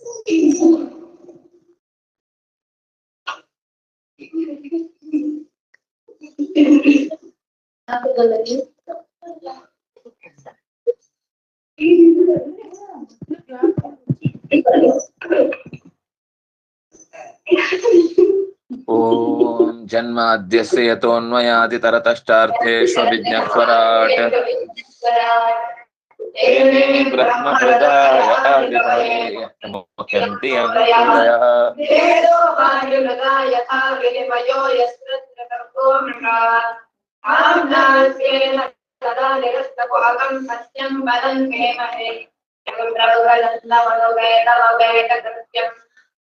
ಓಂ ಜನ್ಮಾದ್ಯಸ್ಯ ಯತೋನ್ಮಯಾದಿ ತರತಶ್ಚಾರ್ಥೇಷ್ವಭಿಜ್ಞಸ್ವರಾಟ್ ಏನೇ ಬ್ರಹ್ಮಹೃದಾಯ ಆದಿತಮೇ ಮುಖ್ಯಂತಿ ಯಃ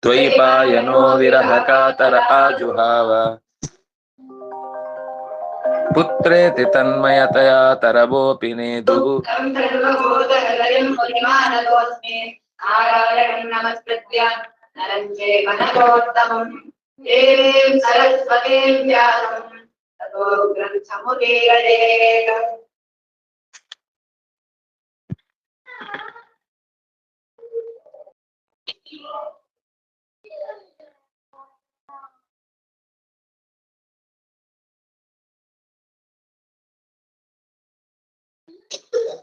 ತ್ವಯಿಪಾಯನೋ ವಿರಹ ಕಾತರ ಆಜುಹಾವ ಪುತ್ರೇತಿ ತನ್ಮಯತಯಾ ತರವೋಪಿ ನೇದುಃ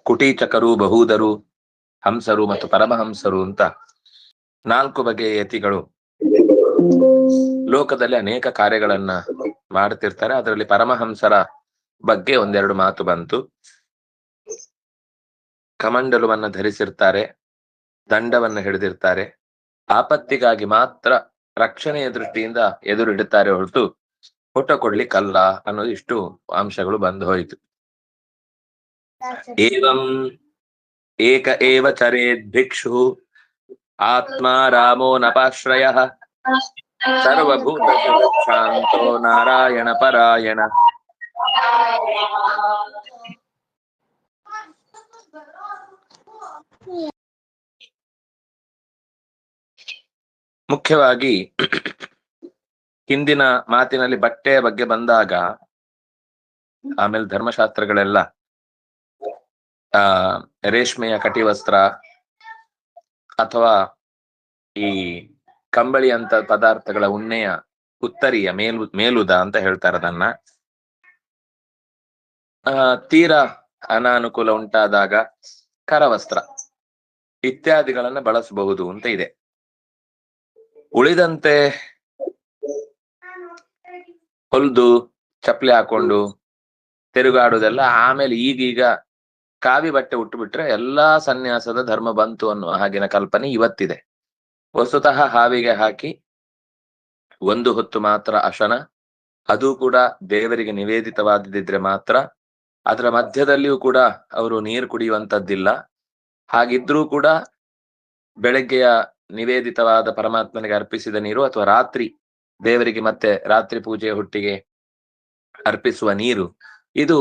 ಕುಟೀಚಕರು, ಬಹೂದರು, ಹಂಸರು ಮತ್ತು ಪರಮಹಂಸರು ಅಂತ 4 ಬಗೆಯ ಯತಿಗಳು ಲೋಕದಲ್ಲಿ ಅನೇಕ ಕಾರ್ಯಗಳನ್ನ ಮಾಡ್ತಿರ್ತಾರೆ. ಅದರಲ್ಲಿ ಪರಮಹಂಸರ ಬಗ್ಗೆ ಒಂದೆರಡು ಮಾತು ಬಂತು. ಕಮಂಡಲುವನ್ನ ಧರಿಸಿರ್ತಾರೆ, ದಂಡವನ್ನ ಹಿಡಿದಿರ್ತಾರೆ, ಆಪತ್ತಿಗಾಗಿ ಮಾತ್ರ ರಕ್ಷಣೆಯ ದೃಷ್ಟಿಯಿಂದ ಎದುರಿಡುತ್ತಾರೆ ಹೊರತು ಊಟ ಕೊಡ್ಲಿಕ್ಕಲ್ಲ ಅನ್ನೋದು ಇಷ್ಟು ಅಂಶಗಳು ಬಂದು ಹೋಯಿತು. ಏವಂ ಏಕ ಏವ ಚರೇದ್ ಭಿಕ್ಷು ಆತ್ಮ ರಾಮೋ ನಪಾಶ್ರಯಃ ಸರ್ವಭೂತ ಶಾಂತೋ ನಾರಾಯಣ ಪರಾಯಣ. ಮುಖ್ಯವಾಗಿ ಹಿಂದಿನ ಮಾತಿನಲ್ಲಿ ಬಟ್ಟೆಯ ಬಗ್ಗೆ ಬಂದಾಗ, ಆಮೇಲೆ ಧರ್ಮಶಾಸ್ತ್ರಗಳೆಲ್ಲ ರೇಷ್ಮೆಯ ಕಟಿವಸ್ತ್ರ ಅಥವಾ ಈ ಕಂಬಳಿ ಅಂತ ಪದಾರ್ಥಗಳ ಉಣ್ಣೆಯ ಉತ್ತರಿಯ ಮೇಲುದ ಅಂತ ಹೇಳ್ತಾರೆ. ಅದನ್ನ ತೀರಾ ಅನಾನುಕೂಲ ಉಂಟಾದಾಗ ಕರವಸ್ತ್ರ ಇತ್ಯಾದಿಗಳನ್ನ ಬಳಸಬಹುದು ಅಂತ ಇದೆ. ಉಳಿದಂತೆ ಹೊಲ್ದು ಚಪ್ಪಲಿ ಹಾಕೊಂಡು ತಿರುಗಾಡುದೆಲ್ಲ ಆಮೇಲೆ ಈಗೀಗ ಕಾವಿ ಬಟ್ಟೆ ಉಟ್ಟುಬಿಟ್ರೆ ಎಲ್ಲಾ ಸನ್ಯಾಸದ ಧರ್ಮ ಬಂತು ಅನ್ನುವ ಹಾಗಿನ ಕಲ್ಪನೆ ಇವತ್ತಿದೆ. ವಸ್ತುತಃ ಹಾವಿಗೆ ಹಾಕಿ 1 ಹೊತ್ತು ಮಾತ್ರ ಅಶನ, ಅದು ಕೂಡ ದೇವರಿಗೆ ನಿವೇದಿತವಾದಿದ್ರೆ ಮಾತ್ರ. ಅದರ ಮಧ್ಯದಲ್ಲಿಯೂ ಕೂಡ ಅವರು ನೀರು ಕುಡಿಯುವಂತದ್ದಿಲ್ಲ. ಹಾಗಿದ್ರೂ ಕೂಡ ಬೆಳಗ್ಗೆಯ ನಿವೇದಿತವಾದ ಪರಮಾತ್ಮನಿಗೆ ಅರ್ಪಿಸಿದ ನೀರು ಅಥವಾ ರಾತ್ರಿ ದೇವರಿಗೆ ಮತ್ತೆ ರಾತ್ರಿ ಪೂಜೆಯ ಹೊಟ್ಟಿಗೆ ಅರ್ಪಿಸುವ ನೀರು, ಇದು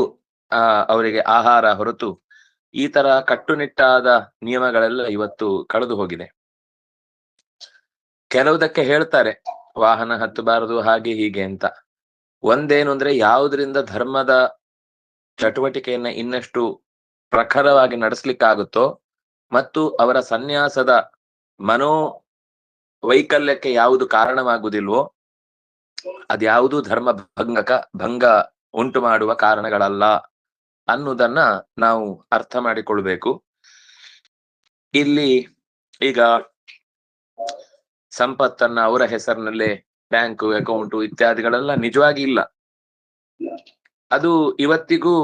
ಅವರಿಗೆ ಆಹಾರ ಹೊರತು ಈ ತರ ಕಟ್ಟುನಿಟ್ಟಾದ ನಿಯಮಗಳೆಲ್ಲ ಇವತ್ತು ಕಳೆದು ಹೋಗಿದೆ. ಕೆಲವುದಕ್ಕೆ ಹೇಳ್ತಾರೆ ವಾಹನ ಹತ್ತಬಾರದು ಹಾಗೆ ಹೀಗೆ ಅಂತ. ಒಂದೇನು ಅಂದ್ರೆ, ಯಾವುದರಿಂದ ಧರ್ಮದ ಚಟುವಟಿಕೆಯನ್ನ ಇನ್ನಷ್ಟು ಪ್ರಖರವಾಗಿ ನಡೆಸ್ಲಿಕ್ಕಾಗುತ್ತೋ ಮತ್ತು ಅವರ ಸನ್ಯಾಸದ ಮನೋ ವೈಕಲ್ಯಕ್ಕೆ ಯಾವುದು ಕಾರಣವಾಗುವುದಿಲ್ವೋ ಅದ್ಯಾವುದೂ ಧರ್ಮ ಭಂಗ ಉಂಟು ಮಾಡುವ ಕಾರಣಗಳಲ್ಲ ಅನ್ನುವುದನ್ನ ನಾವು ಅರ್ಥ ಮಾಡಿಕೊಳ್ಬೇಕು. ಇಲ್ಲಿ ಈಗ ಸಂಪತ್ತನ್ನ ಅವರ ಹೆಸರಿನಲ್ಲೇ ಬ್ಯಾಂಕು ಅಕೌಂಟು ಇತ್ಯಾದಿಗಳೆಲ್ಲ ನಿಜವಾಗಿ ಇಲ್ಲ. ಅದು ಇವತ್ತಿಗೂ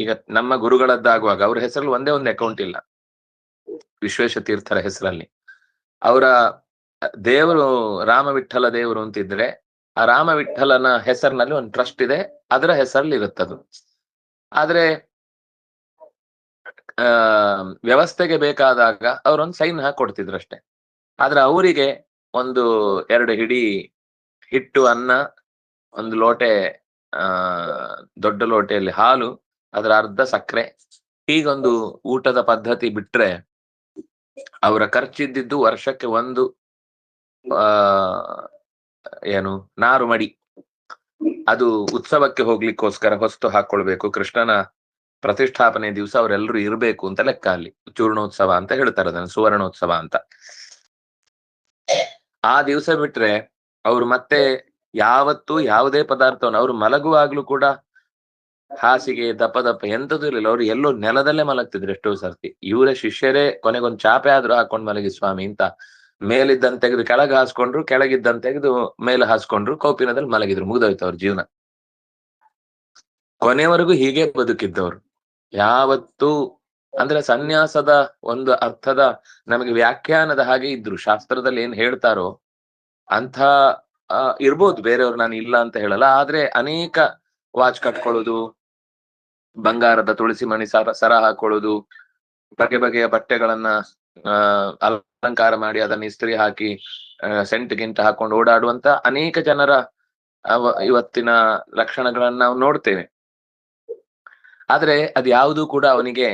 ಈಗ ನಮ್ಮ ಗುರುಗಳದ್ದಾಗುವಾಗ ಅವ್ರ ಹೆಸರಲ್ಲಿ ಒಂದೇ ಒಂದು ಅಕೌಂಟ್ ಇಲ್ಲ. ವಿಶ್ವೇಶ ತೀರ್ಥರ ಹೆಸರಲ್ಲಿ ಅವರ ದೇವರು ರಾಮವಿಠಲ ದೇವರು ಅಂತಿದ್ರೆ ಆ ರಾಮವಿಠಲನ ಹೆಸರಿನಲ್ಲಿ ಒಂದು ಟ್ರಸ್ಟ್ ಇದೆ, ಅದರ ಹೆಸರಲ್ಲಿ ಇರುತ್ತದು. ಆದ್ರೆ ವ್ಯವಸ್ಥೆಗೆ ಬೇಕಾದಾಗ ಅವ್ರೊಂದು ಸೈನ್ ಹಾಕೊಡ್ತಿದ್ರು ಅಷ್ಟೆ. ಆದ್ರೆ ಅವರಿಗೆ 1-2 ಹಿಡಿ ಹಿಟ್ಟು ಅನ್ನ, 1 ಲೋಟೆ ದೊಡ್ಡ ಲೋಟೆಯಲ್ಲಿ ಹಾಲು, ಅದರ ಅರ್ಧ ಸಕ್ಕರೆ, ಹೀಗೊಂದು ಊಟದ ಪದ್ಧತಿ ಬಿಟ್ರೆ ಅವರ ಖರ್ಚಿದ್ದಿದ್ದು ವರ್ಷಕ್ಕೆ 1 ನಾರು ಮಡಿ. ಅದು ಉತ್ಸವಕ್ಕೆ ಹೋಗ್ಲಿಕ್ಕೋಸ್ಕರ ಹೊಸ್ತು ಹಾಕೊಳ್ಬೇಕು. ಕೃಷ್ಣನ ಪ್ರತಿಷ್ಠಾಪನೆ ದಿವಸ ಅವರೆಲ್ಲರೂ ಇರ್ಬೇಕು ಅಂತ ಲೆಕ್ಕ. ಅಲ್ಲಿ ಚೂರ್ಣೋತ್ಸವ ಅಂತ ಹೇಳ್ತಾರೆ, ಅದನ್ನು ಸುವರ್ಣೋತ್ಸವ ಅಂತ. ಆ ದಿವಸ ಬಿಟ್ರೆ ಅವ್ರು ಮತ್ತೆ ಯಾವತ್ತೂ ಯಾವುದೇ ಪದಾರ್ಥವನ್ನು, ಅವ್ರು ಮಲಗುವಾಗ್ಲೂ ಕೂಡ ಹಾಸಿಗೆ ದಪ್ಪ ದಪ್ಪ ಎಂತದೂ ಇರಲಿಲ್ಲ. ಅವ್ರು ಎಲ್ಲೋ ನೆಲದಲ್ಲೇ ಮಲಗ್ತಿದ್ರು ಎಷ್ಟೋ ಸರ್ತಿ. ಇವರ ಶಿಷ್ಯರೇ ಕೊನೆಗೊಂದು ಚಾಪೆ ಆದ್ರೂ ಹಾಕೊಂಡ್ ಮಲಗಿ ಸ್ವಾಮಿ ಅಂತ, ಮೇಲಿದ್ದಂತ ತೆಗೆದು ಕೆಳಗೆ ಹಾಸ್ಕೊಂಡ್ರು, ಕೆಳಗಿದ್ದಂತ ತೆಗೆದು ಮೇಲೆ ಹಾಸ್ಕೊಂಡ್ರು, ಕೌಪಿನದಲ್ಲಿ ಮಲಗಿದ್ರು, ಮುಗಿದೋಯ್ತು ಅವ್ರ ಜೀವನ. ಕೊನೆವರೆಗೂ ಹೀಗೆ ಬದುಕಿದ್ದವ್ರು. ಯಾವತ್ತೂ ಅಂದ್ರೆ ಸನ್ಯಾಸದ ಒಂದು ಅರ್ಥದ ನಮಗೆ ವ್ಯಾಖ್ಯಾನದ ಹಾಗೆ ಇದ್ರು. ಶಾಸ್ತ್ರದಲ್ಲಿ ಏನ್ ಹೇಳ್ತಾರೋ ಅಂಥ ಇರ್ಬೋದು ಬೇರೆಯವ್ರು, ನಾನು ಇಲ್ಲ ಅಂತ ಹೇಳಲ್ಲ. ಆದ್ರೆ ಅನೇಕ ವಾಚ್ ಕಟ್ಕೊಳ್ಳೋದು, ಬಂಗಾರದ ತುಳಸಿ ಮಣಿ ಸರ ಹಾಕೊಳ್ಳೋದು, ಬಗೆ ಬಗೆಯ ಬಟ್ಟೆಗಳನ್ನ ಅಲಂಕಾರ ಮಾಡಿ ಅದನ್ನ ಇಸ್ತ್ರಿ ಹಾಕಿ ಸೆಂಟ್ ಗಿಂಟ್ ಹಾಕೊಂಡು ಓಡಾಡುವಂತ ಅನೇಕ ಜನರ ಇವತ್ತಿನ ಲಕ್ಷಣಗಳನ್ನ ನಾವು ನೋಡ್ತೇವೆ. ಆದ್ರೆ ಅದು ಯಾವುದೂ ಕೂಡ ಅವನಿಗೆ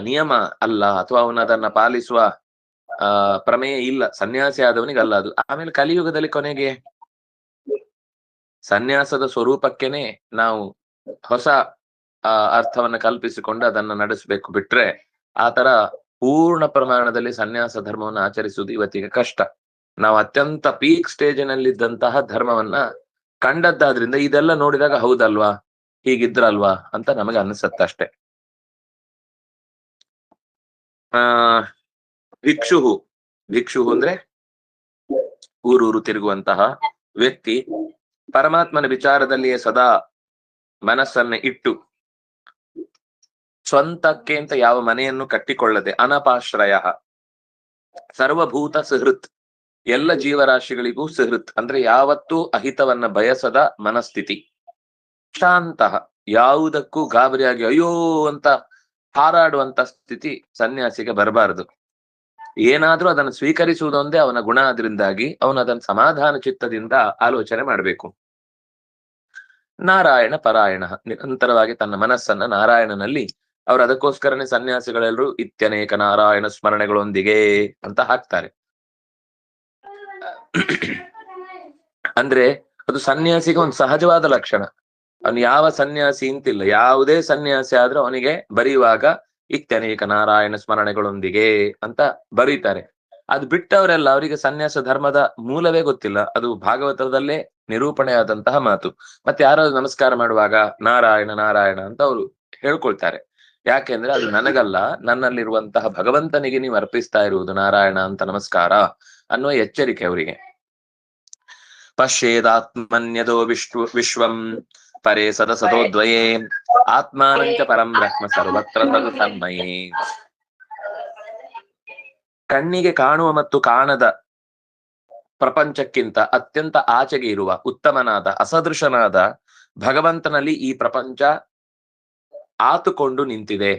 ನಿಯಮ ಅಲ್ಲ, ಅಥವಾ ಅವನು ಅದನ್ನ ಪಾಲಿಸುವ ಪ್ರಮೇಯ ಇಲ್ಲ. ಸನ್ಯಾಸಿ ಆದವನಿಗೆ ಅಲ್ಲ ಅದು. ಆಮೇಲೆ ಕಲಿಯುಗದಲ್ಲಿ ಕೊನೆಗೆ ಸನ್ಯಾಸದ ಸ್ವರೂಪಕ್ಕೆನೆ ನಾವು ಹೊಸ ಅರ್ಥವನ್ನ ಕಲ್ಪಿಸಿಕೊಂಡು ಅದನ್ನ ನಡೆಸಬೇಕು. ಬಿಟ್ರೆ ಆತರ ಪೂರ್ಣ ಪ್ರಮಾಣದಲ್ಲಿ ಸನ್ಯಾಸ ಧರ್ಮವನ್ನು ಆಚರಿಸುವುದು ಇವತ್ತಿಗೆ ಕಷ್ಟ. ನಾವು ಅತ್ಯಂತ ಪೀಕ್ ಸ್ಟೇಜಿನಲ್ಲಿದ್ದಂತಹ ಧರ್ಮವನ್ನ ಕಂಡದ್ದಾದ್ರಿಂದ ಇದೆಲ್ಲ ನೋಡಿದಾಗ ಹೌದಲ್ವಾ, ಹೀಗಿದ್ರಲ್ವಾ ಅಂತ ನಮಗೆ ಅನಿಸತ್ತಷ್ಟೆ. ಭಿಕ್ಷು ಅಂದ್ರೆ ಊರೂರು ತಿರುಗುವಂತಹ ವ್ಯಕ್ತಿ, ಪರಮಾತ್ಮನ ವಿಚಾರದಲ್ಲಿಯೇ ಸದಾ ಮನಸ್ಸನ್ನ ಇಟ್ಟು ಸ್ವಂತಕ್ಕೆ ಅಂತ ಯಾವ ಮನೆಯನ್ನು ಕಟ್ಟಿಕೊಳ್ಳದೆ, ಅನಪಾಶ್ರಯ, ಸರ್ವಭೂತ ಸುಹೃತ್, ಎಲ್ಲ ಜೀವರಾಶಿಗಳಿಗೂ ಸುಹೃತ್ ಅಂದ್ರೆ ಯಾವತ್ತೂ ಅಹಿತವನ್ನ ಬಯಸದ ಮನಸ್ಥಿತಿ. ಶಾಂತ, ಯಾವುದಕ್ಕೂ ಗಾಬರಿಯಾಗಿ ಅಯ್ಯೋ ಅಂತ ಹಾರಾಡುವಂತ ಸ್ಥಿತಿ ಸನ್ಯಾಸಿಗೆ ಬರಬಾರದು. ಏನಾದ್ರೂ ಅದನ್ನು ಸ್ವೀಕರಿಸುವುದೊಂದೇ ಅವನ ಗುಣ. ಆದ್ರಿಂದಾಗಿ ಅವನು ಅದನ್ನು ಸಮಾಧಾನ ಚಿತ್ತದಿಂದ ಆಲೋಚನೆ ಮಾಡಬೇಕು. ನಾರಾಯಣ ಪರಾಯಣ, ನಿರಂತರವಾಗಿ ತನ್ನ ಮನಸ್ಸನ್ನ ನಾರಾಯಣನಲ್ಲಿ, ಅವ್ರು ಅದಕ್ಕೋಸ್ಕರನೇ ಸನ್ಯಾಸಿಗಳೆಲ್ಲರೂ ಇತ್ಯನೇಕ ನಾರಾಯಣ ಸ್ಮರಣೆಗಳೊಂದಿಗೆ ಅಂತ ಹಾಕ್ತಾರೆ. ಅಂದ್ರೆ ಅದು ಸನ್ಯಾಸಿಗೆ ಒಂದು ಸಹಜವಾದ ಲಕ್ಷಣ. ಅವನು ಯಾವ ಸನ್ಯಾಸಿ ಅಂತಿಲ್ಲ, ಯಾವುದೇ ಸನ್ಯಾಸಿ ಆದ್ರೂ ಅವನಿಗೆ ಬರೆಯುವಾಗ ಇತ್ಯನೇಕ ನಾರಾಯಣ ಸ್ಮರಣೆಗಳೊಂದಿಗೆ ಅಂತ ಬರೀತಾರೆ. ಅದು ಬಿಟ್ಟವರೆಲ್ಲ ಅವರಿಗೆ ಸನ್ಯಾಸ ಧರ್ಮದ ಮೂಲವೇ ಗೊತ್ತಿಲ್ಲ. ಅದು ಭಾಗವತದಲ್ಲೇ ನಿರೂಪಣೆ ಆದಂತಹ ಮಾತು. ಮತ್ತೆ ಯಾರಾದ್ರೂ ನಮಸ್ಕಾರ ಮಾಡುವಾಗ ನಾರಾಯಣ ನಾರಾಯಣ ಅಂತ ಅವರು ಹೇಳ್ಕೊಳ್ತಾರೆ. ಯಾಕೆಂದ್ರೆ ಅದು ನನಗಲ್ಲ, ನನ್ನಲ್ಲಿರುವಂತಹ ಭಗವಂತನಿಗೆ ನೀವು ಅರ್ಪಿಸ್ತಾ ಇರುವುದು ನಾರಾಯಣ ಅಂತ ನಮಸ್ಕಾರ ಅನ್ನುವ ಎಚ್ಚರಿಕೆ ಅವರಿಗೆ. ಪಶ್ಯೇದಾತ್ಮನ್ಯದೋ ವಿಶ್ವಂ ಪರೇ ಸದಸದೋದ್ವಯೇ ಆತ್ಮಾನಂಚ ಪರಂ ಬ್ರಹ್ಮ ಸರ್ವತ್ರ ತದು ತನ್ಮಯೇ. ಕಣ್ಣಿಗೆ ಕಾಣುವ ಮತ್ತು ಕಾಣದ ಪ್ರಪಂಚಕ್ಕಿಂತ ಅತ್ಯಂತ ಆಚೆಗೆ ಇರುವ ಉತ್ತಮನಾದ ಅಸದೃಶನಾದ ಭಗವಂತನಲ್ಲಿ ಈ ಪ್ರಪಂಚ ಆತುಕೊಂಡು ನಿಂತಿದೆ,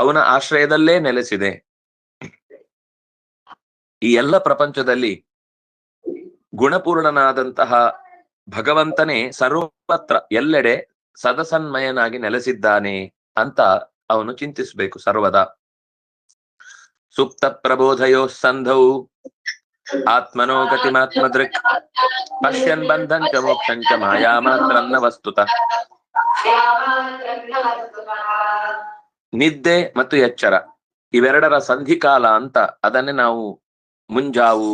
ಅವನ ಆಶ್ರಯದಲ್ಲೇ ನೆಲೆಸಿದೆ. ಈ ಎಲ್ಲ ಪ್ರಪಂಚದಲ್ಲಿ ಗುಣಪೂರ್ಣನಾದಂತಹ ಭಗವಂತನೇ ಸರ್ವತ್ರ ಎಲ್ಲೆಡೆ ಸದಸನ್ಮಯನಾಗಿ ನೆಲೆಸಿದ್ದಾನೆ ಅಂತ ಅವನು ಚಿಂತಿಸಬೇಕು ಸರ್ವದಾ. ಸುಪ್ತ ಪ್ರಬೋಧಯೋ ಸಂಧೌ ಆತ್ಮನೋ ಗತಿಮಾತ್ಮದೃಕ್ ಪಶ್ಯನ್ ಬಂಧಂಚ ಮೋಕ್ಷಂಚ ಮಾಯಾ ಮಾತ್ರನ್ನ ವಸ್ತುತ. ನಿದ್ದೆ ಮತ್ತು ಎಚ್ಚರ ಇವೆರಡರ ಸಂಧಿಕಾಲ ಅಂತ ಅದನ್ನೇ ನಾವು ಮುಂಜಾವು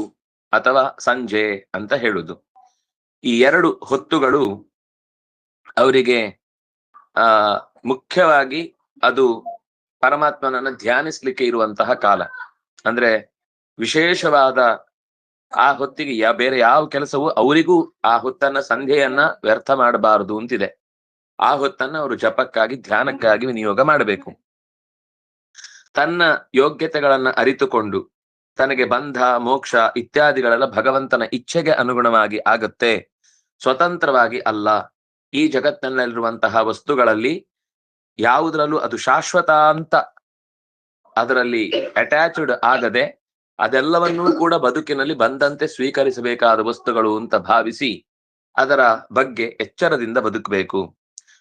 ಅಥವಾ ಸಂಜೆ ಅಂತ ಹೇಳುದು. ಈ ಎರಡು ಹೊತ್ತುಗಳು ಅವರಿಗೆ ಮುಖ್ಯವಾಗಿ ಅದು ಪರಮಾತ್ಮನನ್ನ ಧ್ಯಾನಿಸ್ಲಿಕ್ಕೆ ಇರುವಂತಹ ಕಾಲ. ಅಂದ್ರೆ ವಿಶೇಷವಾದ ಆ ಹೊತ್ತಿಗೆ ಬೇರೆ ಯಾವ ಕೆಲಸವೂ ಅವರಿಗೂ ಆ ಹೊತ್ತನ್ನ ಸಂಧ್ಯೆಯನ್ನ ವ್ಯರ್ಥ ಮಾಡಬಾರದು ಅಂತಿದೆ. ಆ ಹೊತ್ತನ್ನ ಅವರು ಜಪಕ್ಕಾಗಿ ಧ್ಯಾನಕ್ಕಾಗಿ ವಿನಿಯೋಗ ಮಾಡಬೇಕು. ತನ್ನ ಯೋಗ್ಯತೆಗಳನ್ನ ಅರಿತುಕೊಂಡು ತನಗೆ ಬಂಧ ಮೋಕ್ಷ ಇತ್ಯಾದಿಗಳೆಲ್ಲ ಭಗವಂತನ ಇಚ್ಛೆಗೆ ಅನುಗುಣವಾಗಿ ಆಗುತ್ತೆ, ಸ್ವತಂತ್ರವಾಗಿ ಅಲ್ಲ. ಈ ಜಗತ್ತಿನಲ್ಲಿರುವಂತಹ ವಸ್ತುಗಳಲ್ಲಿ ಯಾವುದರಲ್ಲೂ ಅದು ಶಾಶ್ವತ ಅಂತ ಅದರಲ್ಲಿ ಅಟ್ಯಾಚ್ಡ್ ಆಗದೆ ಅದೆಲ್ಲವನ್ನೂ ಕೂಡ ಬದುಕಿನಲ್ಲಿ ಬಂದಂತೆ ಸ್ವೀಕರಿಸಬೇಕಾದ ವಸ್ತುಗಳು ಅಂತ ಭಾವಿಸಿ ಅದರ ಬಗ್ಗೆ ಎಚ್ಚರದಿಂದ ಬದುಕಬೇಕು.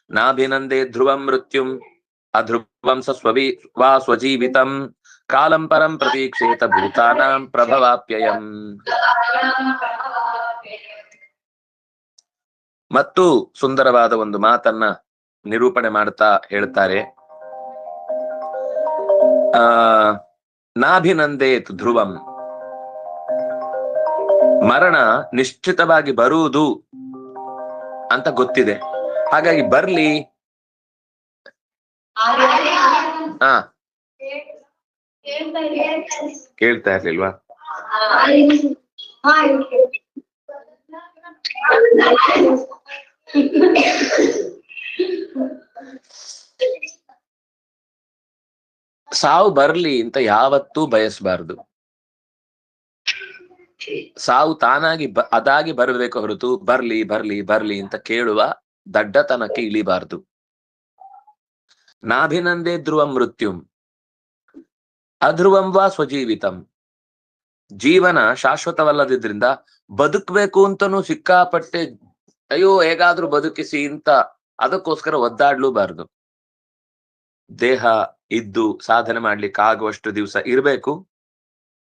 ನಾಭಿನಂದೇ ಧ್ರುವಂ ಮೃತ್ಯುಂ ಅಧ್ರುವಂ ವಾ ಸ್ವಜೀವಿತಂ ಕಾಲಂ ಪರಂ ಪ್ರತೀಕ್ಷೇತ ಭೂತಾನಾಂ ಪ್ರಭವಾಪ್ಯಯಂ. ಮತ್ತು ಸುಂದರವಾದ ಒಂದು ಮಾತನ್ನ ನಿರೂಪಣೆ ಮಾಡ್ತಾ ಹೇಳ್ತಾರೆ. ನಾಭಿನಂದೇತ್ ಧ್ರುವಂ, ಮರಣ ನಿಶ್ಚಿತವಾಗಿ ಬರುವುದು ಅಂತ ಗೊತ್ತಿದೆ, ಹಾಗಾಗಿ ಬರ್ಲಿ. ಕೇಳ್ತಾ ಇರ್ಲಿಲ್ವಾ? ಸಾವು ಬರ್ಲಿ ಅಂತ ಯಾವತ್ತೂ ಬಯಸಬಾರದು. ಸಾವು ತಾನಾಗಿ ಅದಾಗಿ ಬರಬೇಕು ಹೊರತು ಬರ್ಲಿ ಬರ್ಲಿ ಬರ್ಲಿ ಅಂತ ಕೇಳುವ ದಡ್ಡತನಕ್ಕೆ ಇಳಿಬಾರ್ದು. ನಾಭಿನಂದೇ ಧ್ರುವಂ ಮೃತ್ಯುಂ ಅಧ್ರುವಂ ವಾ ಸ್ವಜೀವಿತಂ. ಜೀವನ ಶಾಶ್ವತವಲ್ಲದಿದ್ರಿಂದ ಬದುಕ್ಬೇಕು ಅಂತನೂ ಸಿಕ್ಕಾಪಟ್ಟೆ ಅಯ್ಯೋ ಹೇಗಾದ್ರೂ ಬದುಕಿಸಿ ಅಂತ ಅದಕ್ಕೋಸ್ಕರ ಒದ್ದಾಡ್ಲೂಬಾರ್ದು. ದೇಹ ಇದ್ದು ಸಾಧನೆ ಮಾಡ್ಲಿಕ್ಕೆ ಆಗುವಷ್ಟು ದಿವಸ ಇರ್ಬೇಕು.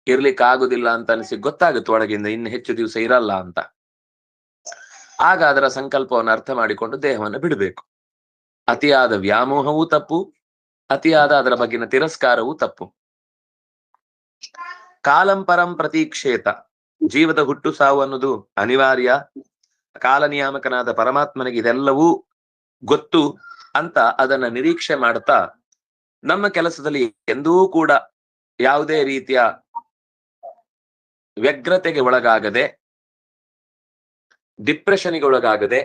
ಇರ್ಲಿಕ್ಕೆ ಆಗುದಿಲ್ಲ ಅಂತ ಅನಿಸಿ ಗೊತ್ತಾಗುತ್ತೆ ಒಳಗಿಂದ ಇನ್ನು ಹೆಚ್ಚು ದಿವಸ ಇರಲ್ಲ ಅಂತ. ಆಗ ಅದರ ಸಂಕಲ್ಪವನ್ನು ಅರ್ಥ ಮಾಡಿಕೊಂಡು ದೇಹವನ್ನು ಬಿಡಬೇಕು. ಅತಿಯಾದ ವ್ಯಾಮೋಹವೂ ತಪ್ಪು, ಅತಿಯಾದ ಅದರ ಬಗ್ಗಿನ ತಿರಸ್ಕಾರವೂ ತಪ್ಪು. ಕಾಲಂಪರಂ ಪ್ರತೀಕ್ಷೇತ, ಜೀವದ ಹುಟ್ಟು ಸಾವು ಅನ್ನೋದು ಅನಿವಾರ್ಯ. ಕಾಲ ನಿಯಾಮಕನಾದ ಪರಮಾತ್ಮನಿಗೆ ಇದೆಲ್ಲವೂ ಗೊತ್ತು ಅಂತ ಅದನ್ನ ನಿರೀಕ್ಷೆ ಮಾಡ್ತಾ ನಮ್ಮ ಕೆಲಸದಲ್ಲಿ ಎಂದೂ ಕೂಡ ಯಾವುದೇ ರೀತಿಯ ವ್ಯಗ್ರತೆಗೆ ಒಳಗಾಗದೆ, ಡಿಪ್ರೆಷನ್ಗೆ ಒಳಗಾಗದೆ,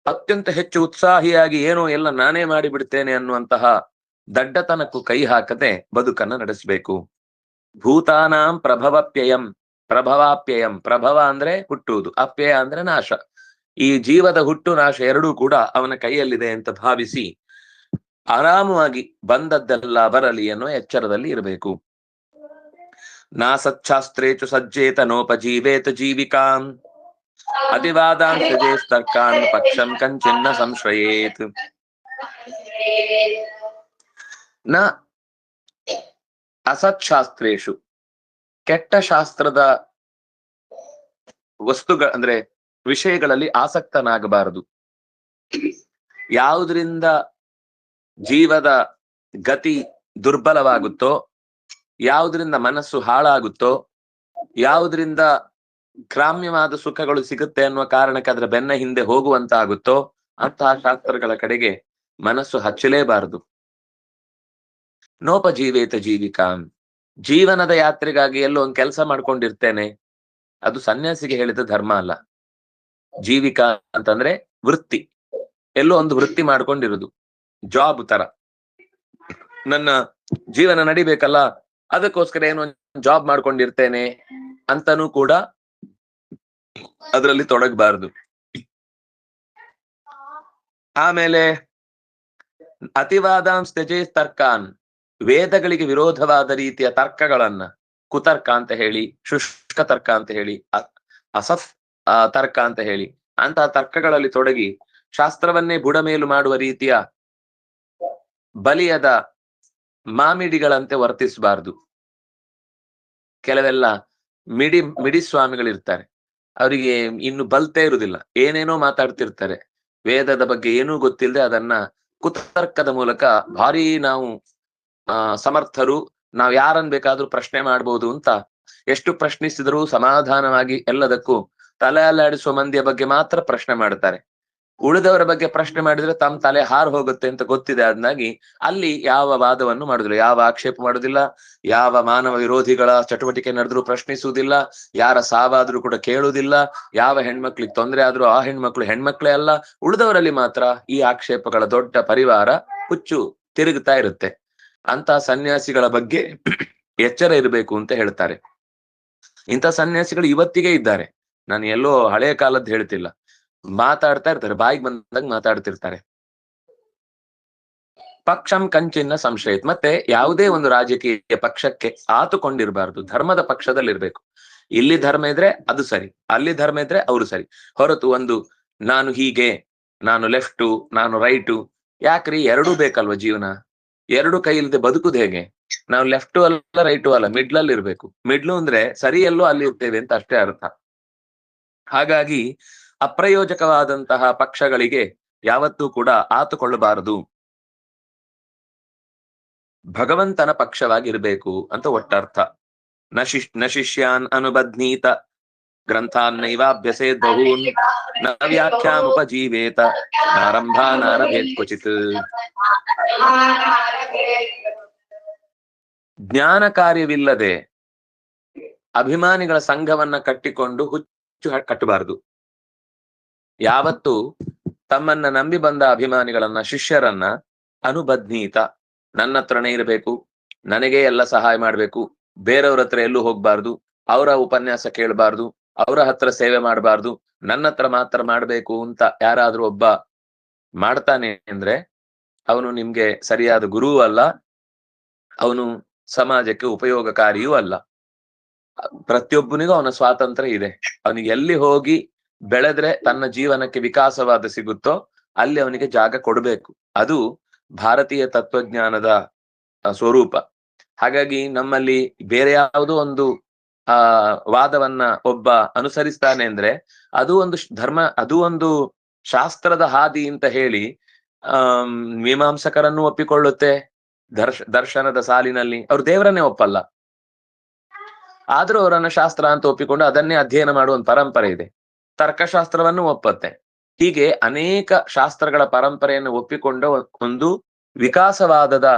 ಅತ್ಯಂತ ಹೆಚ್ಚು ಉತ್ಸಾಹಿಯಾಗಿ ಏನೋ ಎಲ್ಲ ನಾನೇ ಮಾಡಿಬಿಡ್ತೇನೆ ಅನ್ನುವಂತಹ ದಡ್ಡತನಕ್ಕೂ ಕೈ ಹಾಕದೆ ಬದುಕನ್ನ ನಡೆಸಬೇಕು. ಭೂತಾನಾಂ ಪ್ರಭವಪ್ಯಯಂ, ಪ್ರಭವಾಪ್ಯಯಂ. ಪ್ರಭವ ಅಂದ್ರೆ ಹುಟ್ಟುವುದು, ಅಪ್ಯಯ ಅಂದ್ರೆ ನಾಶ. ಈ ಜೀವದ ಹುಟ್ಟು ನಾಶ ಎರಡೂ ಕೂಡ ಅವನ ಕೈಯಲ್ಲಿದೆ ಅಂತ ಭಾವಿಸಿ ಆರಾಮವಾಗಿ ಬಂದದ್ದೆಲ್ಲ ಬರಲಿ ಅನ್ನೋ ಎಚ್ಚರದಲ್ಲಿ ಇರಬೇಕು. ನಾಸಚ್ಛಾಸ್ತ್ರೇಚು ಸಜ್ಜೇತ ನೋಪಜೀವೇತ ಜೀವಿಕಾಂ ಅತಿವಾದಾನ್ ಸಜೇಸ್ತರ್ಕಾನ್ ಪಕ್ಷಂ ಕಂಚಿನ್ನ ಸಂಶ್ರಯೇತ್. ನ ಅಸತ್ಶಾಸ್ತ್ರೇಶು, ಕೆಟ್ಟ ಶಾಸ್ತ್ರದ ವಸ್ತುಗಳ ಅಂದ್ರೆ ವಿಷಯಗಳಲ್ಲಿ ಆಸಕ್ತನಾಗಬಾರದು. ಯಾವುದರಿಂದ ಜೀವದ ಗತಿ ದುರ್ಬಲವಾಗುತ್ತೋ, ಯಾವುದರಿಂದ ಮನಸ್ಸು ಹಾಳಾಗುತ್ತೋ, ಯಾವುದರಿಂದ ಗ್ರಾಮ್ಯವಾದ ಸುಖಗಳು ಸಿಗುತ್ತೆ ಅನ್ನುವ ಕಾರಣಕ್ಕೆ ಅದರ ಬೆನ್ನ ಹಿಂದೆ ಹೋಗುವಂತಾಗುತ್ತೋ ಅಂತಹ ಶಾಸ್ತ್ರಗಳ ಕಡೆಗೆ ಮನಸ್ಸು ಹಚ್ಚಲೇಬಾರದು. ನೋಪಜೀವೇತ ಜೀವಿಕಾಂ, ಜೀವನದ ಯಾತ್ರೆಗಾಗಿ ಎಲ್ಲೋ ಒಂದು ಕೆಲಸ ಮಾಡ್ಕೊಂಡಿರ್ತೇನೆ, ಅದು ಸನ್ಯಾಸಿಗೆ ಹೇಳಿದ ಧರ್ಮ ಅಲ್ಲ. ಜೀವಿಕಾ ಅಂತಂದ್ರೆ ವೃತ್ತಿ, ಎಲ್ಲೋ ಒಂದು ವೃತ್ತಿ ಮಾಡ್ಕೊಂಡಿರುದು, ಜಾಬ್ ತರ. ನನ್ನ ಜೀವನ ನಡಿಬೇಕಲ್ಲ, ಅದಕ್ಕೋಸ್ಕರ ಏನೋ ಜಾಬ್ ಮಾಡ್ಕೊಂಡಿರ್ತೇನೆ ಅಂತನೂ ಕೂಡ ಅದರಲ್ಲಿ ತೊಡಗಬಾರದು. ಆಮೇಲೆ ಅತಿವಾದಾಂಸ್ ತ್ಯಜೇತ್ ತರ್ಕಾನ್, ವೇದಗಳಿಗೆ ವಿರೋಧವಾದ ರೀತಿಯ ತರ್ಕಗಳನ್ನ, ಕುತರ್ಕ ಅಂತ ಹೇಳಿ, ಶುಷ್ಕ ತರ್ಕ ಅಂತ ಹೇಳಿ, ಅಸತ್ ತರ್ಕ ಅಂತ ಹೇಳಿ, ಅಂತಹ ತರ್ಕಗಳಲ್ಲಿ ತೊಡಗಿ ಶಾಸ್ತ್ರವನ್ನೇ ಬುಡಮೇಲು ಮಾಡುವ ರೀತಿಯ ಬಲಿಯದ ಮಾಮಿಡಿಗಳಂತೆ ವರ್ತಿಸಬಾರದು. ಕೆಲವೆಲ್ಲ ಮಿಡಿ ಸ್ವಾಮಿಗಳಿರ್ತಾರೆ, ಅವರಿಗೆ ಇನ್ನು ಬಲ್ತೇ ಇರುವುದಿಲ್ಲ, ಏನೇನೋ ಮಾತಾಡ್ತಿರ್ತಾರೆ, ವೇದದ ಬಗ್ಗೆ ಏನೂ ಗೊತ್ತಿಲ್ಲದೆ ಅದನ್ನ ಕುತರ್ಕದ ಮೂಲಕ ಭಾರಿ ನಾವು ಸಮರ್ಥರು, ನಾವ್ ಯಾರನ್ ಬೇಕಾದ್ರೂ ಪ್ರಶ್ನೆ ಮಾಡ್ಬೋದು ಅಂತ ಎಷ್ಟು ಪ್ರಶ್ನಿಸಿದರೂ ಸಮಾಧಾನವಾಗಿ ಎಲ್ಲದಕ್ಕೂ ತಲೆ ಅಲ್ಲಾಡಿಸುವ ಮಂದಿಯ ಬಗ್ಗೆ ಮಾತ್ರ ಪ್ರಶ್ನೆ ಮಾಡ್ತಾರೆ. ಉಳಿದವರ ಬಗ್ಗೆ ಪ್ರಶ್ನೆ ಮಾಡಿದ್ರೆ ತಮ್ಮ ತಲೆ ಹಾರು ಹೋಗುತ್ತೆ ಅಂತ ಗೊತ್ತಿದೆ. ಅದನ್ನಾಗಿ ಅಲ್ಲಿ ಯಾವ ವಾದವನ್ನು ಮಾಡುದಿಲ್ಲ, ಯಾವ ಆಕ್ಷೇಪ ಮಾಡುದಿಲ್ಲ, ಯಾವ ಮಾನವ ವಿರೋಧಿಗಳ ಚಟುವಟಿಕೆ ನಡೆದ್ರೂ ಪ್ರಶ್ನಿಸುವುದಿಲ್ಲ, ಯಾರ ಸಾವಾದ್ರೂ ಕೂಡ ಕೇಳುವುದಿಲ್ಲ, ಯಾವ ಹೆಣ್ಮಕ್ಳಿಗೆ ತೊಂದರೆ ಆದ್ರೂ ಆ ಹೆಣ್ಮಕ್ಳು ಹೆಣ್ಮಕ್ಳೇ ಅಲ್ಲ, ಉಳಿದವರಲ್ಲಿ ಮಾತ್ರ ಈ ಆಕ್ಷೇಪಗಳ ದೊಡ್ಡ ಪರಿವಾರ ಹುಚ್ಚು ತಿರುಗುತ್ತಾ ಇರುತ್ತೆ. ಅಂತ ಸನ್ಯಾಸಿಗಳ ಬಗ್ಗೆ ಎಚ್ಚರ ಇರಬೇಕು ಅಂತ ಹೇಳ್ತಾರೆ. ಇಂಥ ಸನ್ಯಾಸಿಗಳು ಇವತ್ತಿಗೆ ಇದ್ದಾರೆ, ನಾನು ಎಲ್ಲೋ ಹಳೆಯ ಕಾಲದ್ದು ಹೇಳ್ತಿಲ್ಲ. ಮಾತಾಡ್ತಾ ಇರ್ತಾರೆ, ಬಾಯಿಗೆ ಬಂದಾಗ ಮಾತಾಡ್ತಿರ್ತಾರೆ. ಪಕ್ಷಂ ಕಂಚಿನ್ನ ಸಂಶಯ, ಮತ್ತೆ ಯಾವುದೇ ಒಂದು ರಾಜಕೀಯ ಪಕ್ಷಕ್ಕೆ ಆತುಕೊಂಡಿರಬಾರ್ದು, ಧರ್ಮದ ಪಕ್ಷದಲ್ಲಿರ್ಬೇಕು. ಇಲ್ಲಿ ಧರ್ಮ ಇದ್ರೆ ಅದು ಸರಿ, ಅಲ್ಲಿ ಧರ್ಮ ಇದ್ರೆ ಅವರು ಸರಿ, ಹೊರತು ಒಂದು ನಾನು ಹೀಗೆ, ನಾನು ಲೆಫ್ಟು, ನಾನು ರೈಟು. ಯಾಕ್ರಿ, ಎರಡೂ ಬೇಕಲ್ವ ಜೀವನ? ಎರಡು ಕೈ ಇಲ್ಲದೆ ಬದುಕುದು ಹೇಗೆ? ನಾವು ಲೆಫ್ಟು ಅಲ್ಲ ರೈಟು ಅಲ್ಲ, ಮಿಡ್ಲಲ್ಲಿ ಇರ್ಬೇಕು. ಮಿಡ್ಲು ಅಂದ್ರೆ ಸರಿ ಎಲ್ಲೋ ಅಲ್ಲಿ ಇರ್ತೇವೆ ಅಂತ ಅಷ್ಟೇ ಅರ್ಥ. ಹಾಗಾಗಿ ಅಪ್ರಯೋಜಕವಾದಂತಹ ಪಕ್ಷಗಳಿಗೆ ಯಾವತ್ತೂ ಕೂಡ ಆತುಕೊಳ್ಳಬಾರದು. ಭಗವಂತನ ಪಕ್ಷವಾಗಿರ್ಬೇಕು ಅಂತ ಒಟ್ಟರ್ಥ. ನ ಶಿಷ್ಯಾನ್ ಅನುಬಧ್ನೀತ ಗ್ರಂಥಾನ್ನೈವಾಭ್ಯಸೇದ್ ಬಹೂನ್ ನ ವ್ಯಾಖ್ಯಾನುಪಜೀವೇತ ನಾರಂಭಾ ನಾರಭೇತ್ ಕ್ವಚಿತ್. ಜ್ಞಾನ ಕಾರ್ಯವಿಲ್ಲದೆ ಅಭಿಮಾನಿಗಳ ಸಂಘವನ್ನ ಕಟ್ಟಿಕೊಂಡು ಹುಚ್ಚು ಕಟ್ಟಬಾರದು. ಯಾವತ್ತು ತಮ್ಮನ್ನ ನಂಬಿ ಬಂದ ಅಭಿಮಾನಿಗಳನ್ನ, ಶಿಷ್ಯರನ್ನ ಅನುಬಧ್ನೀತ, ನನ್ನ ಹತ್ರನೇ ಇರಬೇಕು, ನನಗೆ ಎಲ್ಲ ಸಹಾಯ ಮಾಡ್ಬೇಕು, ಬೇರೆಯವ್ರ ಹತ್ರ ಎಲ್ಲೂ ಹೋಗ್ಬಾರ್ದು, ಅವರ ಉಪನ್ಯಾಸ ಕೇಳಬಾರ್ದು, ಅವರ ಹತ್ರ ಸೇವೆ ಮಾಡಬಾರ್ದು, ನನ್ನ ಹತ್ರ ಮಾತ್ರ ಮಾಡ್ಬೇಕು ಅಂತ ಯಾರಾದ್ರೂ ಒಬ್ಬ ಮಾಡ್ತಾನೆ ಅಂದ್ರೆ ಅವನು ನಿಮ್ಗೆ ಸರಿಯಾದ ಗುರುವೂ ಅಲ್ಲ, ಅವನು ಸಮಾಜಕ್ಕೆ ಉಪಯೋಗಕಾರಿಯೂ ಅಲ್ಲ. ಪ್ರತಿಯೊಬ್ಬನಿಗೂ ಅವನ ಸ್ವಾತಂತ್ರ್ಯ ಇದೆ. ಅವನಿಗೆ ಎಲ್ಲಿ ಹೋಗಿ ಬೆಳೆದ್ರೆ ತನ್ನ ಜೀವನಕ್ಕೆ ವಿಕಾಸವಾದ ಸಿಗುತ್ತೋ ಅಲ್ಲಿ ಅವನಿಗೆ ಜಾಗ ಕೊಡಬೇಕು. ಅದು ಭಾರತೀಯ ತತ್ವಜ್ಞಾನದ ಸ್ವರೂಪ. ಹಾಗಾಗಿ ನಮ್ಮಲ್ಲಿ ಬೇರೆ ಯಾವುದೋ ಒಂದು ವಾದವನ್ನ ಒಬ್ಬ ಅನುಸರಿಸ್ತಾನೆ ಅಂದ್ರೆ ಅದು ಒಂದು ಧರ್ಮ, ಅದು ಒಂದು ಶಾಸ್ತ್ರದ ಹಾದಿ ಅಂತ ಹೇಳಿ ಮೀಮಾಂಸಕರನ್ನು ಒಪ್ಪಿಕೊಳ್ಳುತ್ತೆ. ದರ್ಶನದ ಸಾಲಿನಲ್ಲಿ ಅವ್ರು ದೇವರನ್ನೇ ಒಪ್ಪಲ್ಲ, ಆದ್ರೂ ಅವರನ್ನ ಶಾಸ್ತ್ರ ಅಂತ ಒಪ್ಪಿಕೊಂಡು ಅದನ್ನೇ ಅಧ್ಯಯನ ಮಾಡುವ ಒಂದು ಪರಂಪರೆ ಇದೆ. ತರ್ಕಶಾಸ್ತ್ರವನ್ನು ಒಪ್ಪತ್ತೆ. ಹೀಗೆ ಅನೇಕ ಶಾಸ್ತ್ರಗಳ ಪರಂಪರೆಯನ್ನು ಒಪ್ಪಿಕೊಂಡ ಒಂದು ವಿಕಾಸವಾದದ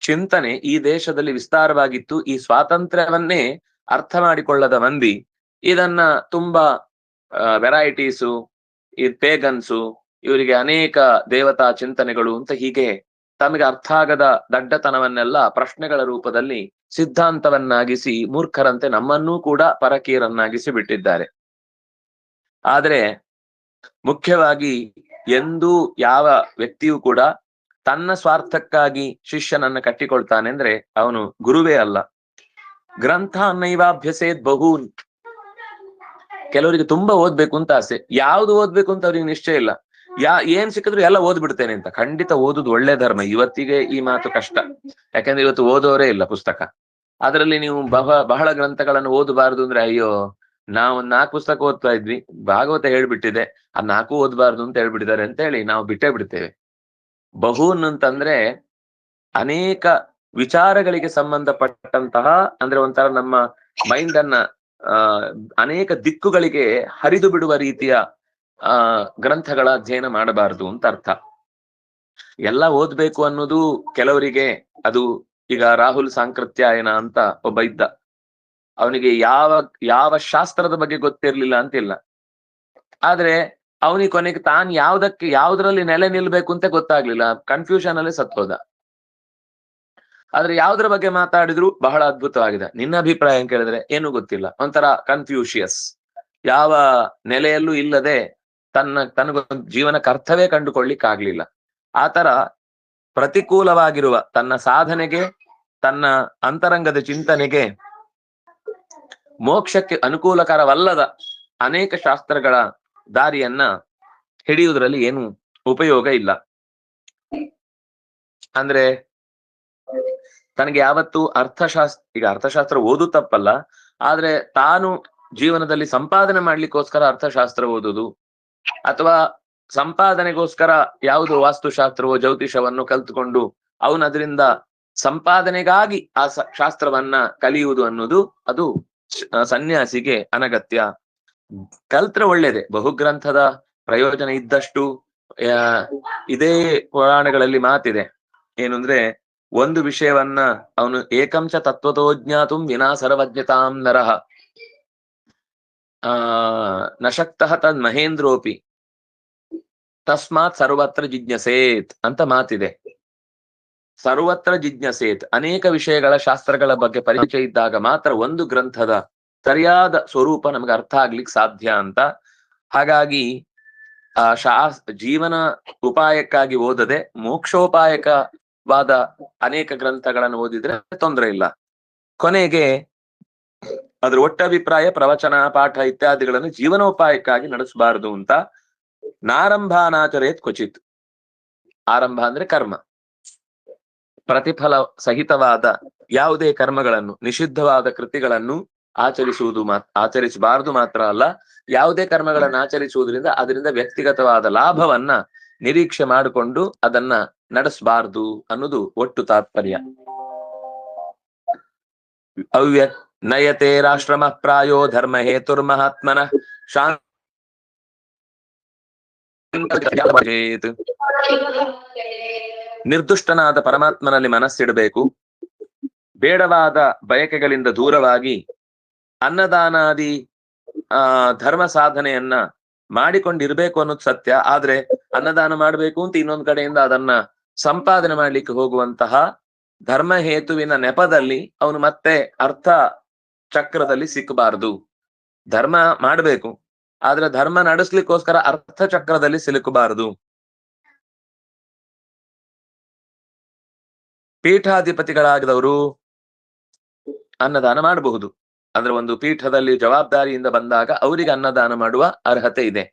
ಚಿಂತನೆ ಈ ದೇಶದಲ್ಲಿ ವಿಸ್ತಾರವಾಗಿತ್ತು. ಈ ಸ್ವಾತಂತ್ರ್ಯವನ್ನೇ ಅರ್ಥ ಮಾಡಿಕೊಳ್ಳದ ಮಂದಿ ಇದನ್ನ ತುಂಬಾ ವೆರೈಟೀಸು, ಈ ಪೇಗನ್ಸು, ಇವರಿಗೆ ಅನೇಕ ದೇವತಾ ಚಿಂತನೆಗಳು ಅಂತ ಹೀಗೆ ತಮಗೆ ಅರ್ಥ ಆಗದ ದಡ್ಡತನವನ್ನೆಲ್ಲ ಪ್ರಶ್ನೆಗಳ ರೂಪದಲ್ಲಿ ಸಿದ್ಧಾಂತವನ್ನಾಗಿಸಿ ಮೂರ್ಖರಂತೆ ನಮ್ಮನ್ನೂ ಕೂಡ ಪರಕೀಯರನ್ನಾಗಿಸಿ ಬಿಟ್ಟಿದ್ದಾರೆ. ಆದ್ರೆ ಮುಖ್ಯವಾಗಿ ಎಂದೂ ಯಾವ ವ್ಯಕ್ತಿಯೂ ಕೂಡ ತನ್ನ ಸ್ವಾರ್ಥಕ್ಕಾಗಿ ಶಿಷ್ಯನನ್ನ ಕಟ್ಟಿಕೊಳ್ತಾನೆ ಅಂದ್ರೆ ಅವನು ಗುರುವೇ ಅಲ್ಲ. ಗ್ರಂಥ ನೈವಾಭ್ಯಸೇದ್ ಬಹೂನ್. ಕೆಲವರಿಗೆ ತುಂಬಾ ಓದ್ಬೇಕು ಅಂತ ಆಸೆ, ಯಾವ್ದು ಓದ್ಬೇಕು ಅಂತ ಅವ್ರಿಗೆ ನಿಶ್ಚಯ ಇಲ್ಲ. ಏನ್ ಸಿಕ್ಕಿದ್ರು ಎಲ್ಲ ಓದ್ಬಿಡ್ತೇನೆ ಅಂತ. ಖಂಡಿತ ಓದುದು ಒಳ್ಳೆ ಧರ್ಮ. ಇವತ್ತಿಗೆ ಈ ಮಾತು ಕಷ್ಟ, ಯಾಕಂದ್ರೆ ಇವತ್ತು ಓದೋರೇ ಇಲ್ಲ ಪುಸ್ತಕ. ಅದರಲ್ಲಿ ನೀವು ಬಹಳ ಗ್ರಂಥಗಳನ್ನು ಓದಬಾರದು ಅಂದ್ರೆ ಅಯ್ಯೋ, ನಾವು 4 ಪುಸ್ತಕ ಓದ್ತಾ ಇದ್ವಿ, ಭಾಗವತ ಹೇಳ್ಬಿಟ್ಟಿದೆ, ಅದ್ 4 ಓದಬಾರ್ದು ಅಂತ ಹೇಳ್ಬಿಟ್ಟಿದ್ದಾರೆ ಅಂತ ಹೇಳಿ ನಾವು ಬಿಟ್ಟೇ ಬಿಡ್ತೇವೆ. ಬಹೂನ್ ಅಂತಂದ್ರೆ ಅನೇಕ ವಿಚಾರಗಳಿಗೆ ಸಂಬಂಧಪಟ್ಟಂತಹ, ಅಂದ್ರೆ ಒಂಥರ ನಮ್ಮ ಮೈಂಡ್ ಅನ್ನ ಅನೇಕ ದಿಕ್ಕುಗಳಿಗೆ ಹರಿದು ಬಿಡುವ ರೀತಿಯ ಗ್ರಂಥಗಳ ಅಧ್ಯಯನ ಮಾಡಬಾರದು ಅಂತ ಅರ್ಥ. ಎಲ್ಲ ಓದ್ಬೇಕು ಅನ್ನೋದು ಕೆಲವರಿಗೆ ಅದು, ಈಗ ರಾಹುಲ್ ಸಾಂಕೃತ್ಯಾಯನ ಅಂತ ಒಬ್ಬ ಇದ್ದ, ಅವನಿಗೆ ಯಾವ ಶಾಸ್ತ್ರದ ಬಗ್ಗೆ ಗೊತ್ತಿರ್ಲಿಲ್ಲ ಅಂತಿಲ್ಲ, ಆದ್ರೆ ಅವನಿಗೆ ಕೊನೆಗೆ ತಾನು ಯಾವ್ದ್ರಲ್ಲಿ ನೆಲೆ ನಿಲ್ಬೇಕು ಅಂತ ಗೊತ್ತಾಗ್ಲಿಲ್ಲ, ಕನ್ಫ್ಯೂಷನ್ ಅಲ್ಲಿ ಸತ್ತೋದ. ಆದ್ರೆ ಯಾವ್ದ್ರ ಬಗ್ಗೆ ಮಾತಾಡಿದ್ರು ಬಹಳ ಅದ್ಭುತವಾಗಿದೆ. ನಿನ್ನ ಅಭಿಪ್ರಾಯ ಅಂತ ಕೇಳಿದ್ರೆ ಏನು ಗೊತ್ತಿಲ್ಲ, ಒಂಥರ ಕನ್ಫ್ಯೂಷಿಯಸ್, ಯಾವ ನೆಲೆಯಲ್ಲೂ ಇಲ್ಲದೆ ತನಗೊಂದು ಜೀವನಕ್ಕೆ ಅರ್ಥವೇ ಕಂಡುಕೊಳ್ಳಿಕ್ಕಾಗ್ಲಿಲ್ಲ. ಆತರ ಪ್ರತಿಕೂಲವಾಗಿರುವ ತನ್ನ ಸಾಧನೆಗೆ, ತನ್ನ ಅಂತರಂಗದ ಚಿಂತನೆಗೆ, ಮೋಕ್ಷಕ್ಕೆ ಅನುಕೂಲಕರವಲ್ಲದ ಅನೇಕ ಶಾಸ್ತ್ರಗಳ ದಾರಿಯನ್ನ ಹಿಡಿಯುವುದರಲ್ಲಿ ಏನು ಉಪಯೋಗ ಇಲ್ಲ. ಅಂದ್ರೆ ತನಗೆ ಯಾವತ್ತು ಈಗ ಅರ್ಥಶಾಸ್ತ್ರ ಓದು ತಪ್ಪಲ್ಲ, ಆದ್ರೆ ತಾನು ಜೀವನದಲ್ಲಿ ಸಂಪಾದನೆ ಮಾಡ್ಲಿಕ್ಕೋಸ್ಕರ ಅರ್ಥಶಾಸ್ತ್ರ ಓದುದು, ಅಥವಾ ಸಂಪಾದನೆಗೋಸ್ಕರ ಯಾವುದು ವಾಸ್ತುಶಾಸ್ತ್ರವೋ ಜ್ಯೋತಿಷವನ್ನು ಕಲ್ತುಕೊಂಡು ಅವನು ಅದರಿಂದ ಸಂಪಾದನೆಗಾಗಿ ಆ ಶಾಸ್ತ್ರವನ್ನ ಕಲಿಯುವುದು ಅನ್ನೋದು ಅದು ಸನ್ಯಾಸಿಗೆ ಅನಗತ್ಯ. ಕಲ್ತ್ರೆ ಒಳ್ಳೇದೆ, ಬಹುಗ್ರಂಥದ ಪ್ರಯೋಜನ ಇದ್ದಷ್ಟು. ಇದೇ ಪುರಾಣಗಳಲ್ಲಿ ಮಾತಿದೆ ಏನು ಅಂದ್ರೆ, ಒಂದು ವಿಷಯವನ್ನ ಅವನು ಏಕಂಚ ತತ್ವತೋ ಜ್ಞಾತುಂ ವಿನಾ ಸರ್ವಜ್ಞತಾಂ ನರಃ ನಶಕ್ತಃ ತದ್ ಮಹೇಂದ್ರೋಪಿ ತಸ್ಮಾತ್ ಸರ್ವತ್ರ ಜಿಜ್ಞಸೇತ್ ಅಂತ ಮಾತಿದೆ. ಸರ್ವತ್ರ ಜಿಜ್ಞಸೇತ್, ಅನೇಕ ವಿಷಯಗಳ ಶಾಸ್ತ್ರಗಳ ಬಗ್ಗೆ ಪರಿಚಯ ಇದ್ದಾಗ ಮಾತ್ರ ಒಂದು ಗ್ರಂಥದ ಸರಿಯಾದ ಸ್ವರೂಪ ನಮಗೆ ಅರ್ಥ ಆಗ್ಲಿಕ್ಕೆ ಸಾಧ್ಯ ಅಂತ. ಹಾಗಾಗಿ ಜೀವನ ಉಪಾಯಕ್ಕಾಗಿ ಓದದೆ ಮೋಕ್ಷೋಪಾಯಕವಾದ ಅನೇಕ ಗ್ರಂಥಗಳನ್ನು ಓದಿದ್ರೆ ತೊಂದರೆ ಇಲ್ಲ. ಕೊನೆಗೆ ಅದ್ರ ಒಟ್ಟಭಿಪ್ರಾಯ ಪ್ರವಚನ, ಪಾಠ ಇತ್ಯಾದಿಗಳನ್ನು ಜೀವನೋಪಾಯಕ್ಕಾಗಿ ನಡೆಸಬಾರದು ಅಂತ. ನಾರಂಭಾನಾಚರೇತ್ ಕ್ವಚಿತ್. ಆರಂಭ ಅಂದ್ರೆ ಕರ್ಮ, ಪ್ರತಿಫಲ ಸಹಿತವಾದ ಯಾವುದೇ ಕರ್ಮಗಳನ್ನು, ನಿಷಿದ್ಧವಾದ ಕೃತಿಗಳನ್ನು ಆಚರಿಸಬಾರದು ಮಾತ್ರ ಅಲ್ಲ, ಯಾವುದೇ ಕರ್ಮಗಳನ್ನು ಆಚರಿಸುವುದರಿಂದ ಅದರಿಂದ ವ್ಯಕ್ತಿಗತವಾದ ಲಾಭವನ್ನ ನಿರೀಕ್ಷೆ ಮಾಡಿಕೊಂಡು ಅದನ್ನ ನಡೆಸಬಾರದು ಅನ್ನೋದು ಒಟ್ಟು ತಾತ್ಪರ್ಯ. ನಯತೆ ರಾಷ್ಟ್ರಮ ಪ್ರಾಯೋ ಧರ್ಮ ಹೇತುರ್ಮಹಾತ್ಮನ ನಿರ್ದುಷ್ಟನಾದ ಪರಮಾತ್ಮನಲ್ಲಿ ಮನಸ್ಸಿಡಬೇಕು. ಬೇಡವಾದ ಬಯಕೆಗಳಿಂದ ದೂರವಾಗಿ ಅನ್ನದಾನಾದಿ ಧರ್ಮ ಸಾಧನೆಯನ್ನ ಮಾಡಿಕೊಂಡಿರ್ಬೇಕು ಅನ್ನೋದು ಸತ್ಯ. ಆದ್ರೆ ಅನ್ನದಾನ ಮಾಡ್ಬೇಕು ಅಂತ ಇನ್ನೊಂದ್ ಕಡೆಯಿಂದ ಅದನ್ನ ಸಂಪಾದನೆ ಮಾಡ್ಲಿಕ್ಕೆ ಹೋಗುವಂತಹ ಧರ್ಮ ಹೇತುವಿನ ನೆಪದಲ್ಲಿ ಅವನು ಮತ್ತೆ ಅರ್ಥ ಚಕ್ರದಲ್ಲಿ ಸಿಕ್ಕಬಾರದು. ಧರ್ಮ ಮಾಡ್ಬೇಕು, ಆದ್ರೆ ಧರ್ಮ ನಡೆಸ್ಲಿಕ್ಕೋಸ್ಕರ ಅರ್ಥ ಚಕ್ರದಲ್ಲಿ ಸಿಲುಕಬಾರದು. ಪೀಠಾಧಿಪತಿಗಳಾಗಿದವರು ಅನ್ನದಾನ ಮಾಡಬಹುದು. ಅಂದ್ರೆ ಒಂದು ಪೀಠದಲ್ಲಿ ಜವಾಬ್ದಾರಿಯಿಂದ ಬಂದಾಗ ಅವರಿಗೆ ಅನ್ನದಾನ ಮಾಡುವ ಅರ್ಹತೆ ಇದೆ.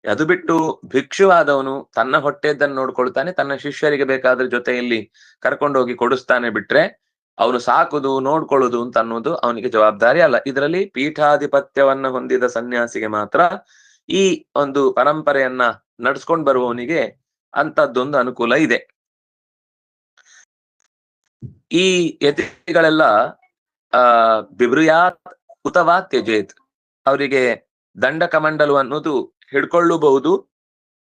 ಅದು ಬಿಟ್ಟು ಭಿಕ್ಷುವಾದವನು ತನ್ನ ಹೊಟ್ಟೆದ್ದನ್ನು ನೋಡ್ಕೊಳ್ತಾನೆ, ತನ್ನ ಶಿಷ್ಯರಿಗೆ ಬೇಕಾದ್ರ ಜೊತೆಯಲ್ಲಿ ಕರ್ಕೊಂಡೋಗಿ ಕೊಡಿಸ್ತಾನೆ ಬಿಟ್ರೆ ಅವನು ಸಾಕುದು ನೋಡ್ಕೊಳ್ಳುದು ಅಂತ ಅನ್ನೋದು ಅವನಿಗೆ ಜವಾಬ್ದಾರಿ ಅಲ್ಲ. ಇದರಲ್ಲಿ ಪೀಠಾಧಿಪತ್ಯವನ್ನ ಹೊಂದಿದ ಸನ್ಯಾಸಿಗೆ ಮಾತ್ರ ಈ ಒಂದು ಪರಂಪರೆಯನ್ನ ನಡ್ಸ್ಕೊಂಡ್ ಬರುವವನಿಗೆ ಅಂತದ್ದೊಂದು ಅನುಕೂಲ ಇದೆ. ಈ ಯತಿಗಳೆಲ್ಲ ಬಿಬ್ರುಯಾತ್ ಉತವಾ ತ್ಯಜೇತ್, ಅವರಿಗೆ ದಂಡ ಕಮಂಡಲು ಅನ್ನೋದು ಹಿಡ್ಕೊಳ್ಳಬಹುದು,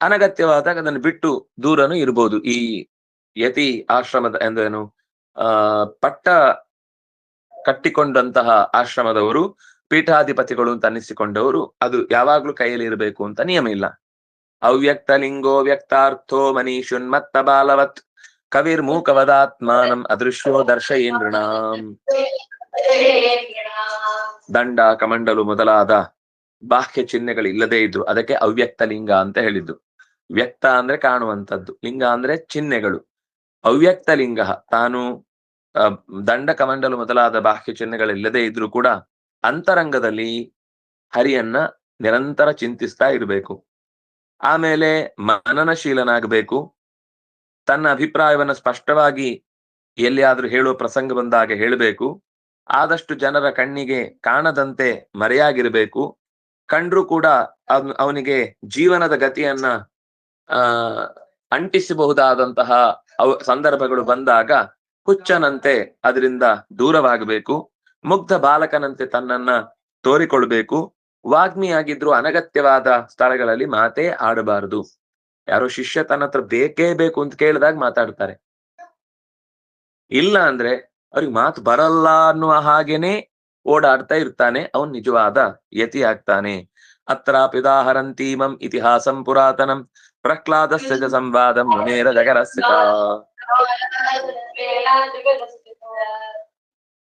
ಅನಗತ್ಯವಾದಾಗ ಅದನ್ನು ಬಿಟ್ಟು ದೂರನು ಇರ್ಬೋದು. ಈ ಯತಿ ಆಶ್ರಮದ ಎಂದೇನು ಪಟ್ಟ ಕಟ್ಟಿಕೊಂಡಂತಹ ಆಶ್ರಮದವರು ಪೀಠಾಧಿಪತಿಗಳು ಅಂತ ಅನ್ನಿಸಿಕೊಂಡವರು ಅದು ಯಾವಾಗ್ಲೂ ಕೈಯಲ್ಲಿ ಇರಬೇಕು ಅಂತ ನಿಯಮ ಇಲ್ಲ. ಅವ್ಯಕ್ತ ಲಿಂಗೋ ವ್ಯಕ್ತಾರ್ಥೋ ಮನೀಷುನ್ಮತ್ತ ಬಾಲವತ್ ಕವಿರ್ಮೂಕವದಾತ್ಮಾನಂ ಅದೃಶ್ಯೋ ದರ್ಶಯೇಂದ್ರಣಾಂ. ದಂಡ ಕಮಂಡಲು ಮೊದಲಾದ ಬಾಹ್ಯ ಚಿಹ್ನೆಗಳು ಇಲ್ಲದೆ ಇದ್ರು, ಅದಕ್ಕೆ ಅವ್ಯಕ್ತ ಲಿಂಗ ಅಂತ ಹೇಳಿದ್ದು. ವ್ಯಕ್ತ ಅಂದ್ರೆ ಕಾಣುವಂಥದ್ದು, ಲಿಂಗ ಅಂದ್ರೆ ಚಿಹ್ನೆಗಳು. ಅವ್ಯಕ್ತ ಲಿಂಗ ತಾನು ದಂಡ ಕಮಂಡಲು ಮೊದಲಾದ ಬಾಹ್ಯ ಚಿಹ್ನೆಗಳಿಲ್ಲದೆ ಇದ್ರೂ ಕೂಡ ಅಂತರಂಗದಲ್ಲಿ ಹರಿಯನ್ನ ನಿರಂತರ ಚಿಂತಿಸ್ತಾ ಇರಬೇಕು. ಆಮೇಲೆ ಮನನಶೀಲನಾಗಬೇಕು. ತನ್ನ ಅಭಿಪ್ರಾಯವನ್ನ ಸ್ಪಷ್ಟವಾಗಿ ಎಲ್ಲಿಯಾದ್ರೂ ಹೇಳುವ ಪ್ರಸಂಗ ಬಂದಾಗ ಹೇಳಬೇಕು. ಆದಷ್ಟು ಜನರ ಕಣ್ಣಿಗೆ ಕಾಣದಂತೆ ಮರೆಯಾಗಿರ್ಬೇಕು. ಕಂಡ್ರೂ ಕೂಡ ಅವನಿಗೆ ಜೀವನದ ಗತಿಯನ್ನ ಅಂಟಿಸಬಹುದಾದಂತಹ ಸಂದರ್ಭಗಳು ಬಂದಾಗ ಹುಚ್ಚನಂತೆ ಅದರಿಂದ ದೂರವಾಗಬೇಕು. ಮುಗ್ಧ ಬಾಲಕನಂತೆ ತನ್ನನ್ನ ತೋರಿಕೊಳ್ಬೇಕು. ವಾಗ್ಮಿಯಾಗಿದ್ರು ಅನಗತ್ಯವಾದ ಸ್ಥಳಗಳಲ್ಲಿ ಮಾತೇ ಆಡಬಾರದು. ಯಾರೋ ಶಿಷ್ಯ ತನ್ನ ಹತ್ರ ಬೇಕೇ ಬೇಕು ಅಂತ ಕೇಳಿದಾಗ ಮಾತಾಡ್ತಾರೆ, ಇಲ್ಲ ಅಂದ್ರೆ ಅವ್ರಿಗೆ ಮಾತು ಬರಲ್ಲ ಅನ್ನುವ ಹಾಗೇನೆ ಓಡಾಡ್ತಾ ಇರ್ತಾನೆ, ಅವನ್ ನಿಜವಾದ ಯತಿ ಆಗ್ತಾನೆ. ಅತ್ರಾಪಿದಾಹರಂತೀಮಂ ಇತಿಹಾಸಂ ಪುರಾತನಂ ಪ್ರಹ್ಲಾದಸ್ಯ ಸಂವಾದಂ ಮುನೇರ ಜಗರಸ್ಯ.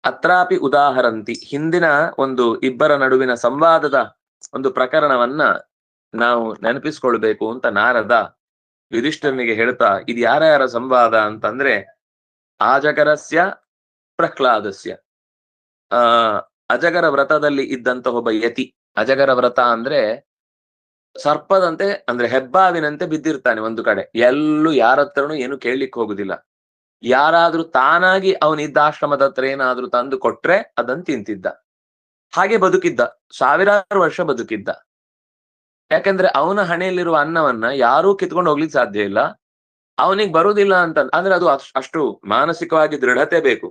ಅತ್ರಾಪಿ ಉದಾಹರಂತಿ, ಹಿಂದಿನ ಒಂದು ಇಬ್ಬರ ನಡುವಿನ ಸಂವಾದದ ಒಂದು ಪ್ರಕರಣವನ್ನ ನಾವು ನೆನಪಿಸ್ಕೊಳ್ಬೇಕು ಅಂತ ನಾರದ ಯುಧಿಷ್ಠಿರನಿಗೆ ಹೇಳ್ತಾ, ಇದು ಯಾರ ಸಂವಾದ ಅಂತಂದ್ರೆ ಅಜಗರಸ್ಯ ಪ್ರಹ್ಲಾದಸ್ಯ. ಅಜಗರ ವ್ರತದಲ್ಲಿ ಇದ್ದಂತ ಒಬ್ಬ ಯತಿ. ಅಜಗರ ವ್ರತ ಅಂದ್ರೆ ಸರ್ಪದಂತೆ, ಅಂದ್ರೆ ಹೆಬ್ಬಾವಿನಂತೆ ಬಿದ್ದಿರ್ತಾನೆ ಒಂದು ಕಡೆ, ಎಲ್ಲೂ ಯಾರ ಹತ್ರನು ಏನು ಕೇಳಲಿಕ್ಕೆ ಹೋಗುದಿಲ್ಲ. ಯಾರಾದ್ರೂ ತಾನಾಗಿ ಅವನಿದ್ದ ಆಶ್ರಮದ ಹತ್ರ ಏನಾದ್ರೂ ತಂದು ಕೊಟ್ರೆ ಅದನ್ನ ತಿಂತಿದ್ದ. ಹಾಗೆ ಬದುಕಿದ್ದ, ಸಾವಿರಾರು ವರ್ಷ ಬದುಕಿದ್ದ. ಯಾಕಂದ್ರೆ ಅವನ ಹಣೆಯಲ್ಲಿರುವ ಅನ್ನವನ್ನ ಯಾರೂ ಕಿತ್ಕೊಂಡು ಹೋಗ್ಲಿಕ್ಕೆ ಸಾಧ್ಯ ಇಲ್ಲ. ಅವನಿಗೆ ಬರುದಿಲ್ಲ ಅಂತ ಅಂದ್ರೆ ಅದು ಅಷ್ಟು ಮಾನಸಿಕವಾಗಿ ದೃಢತೆ ಬೇಕು.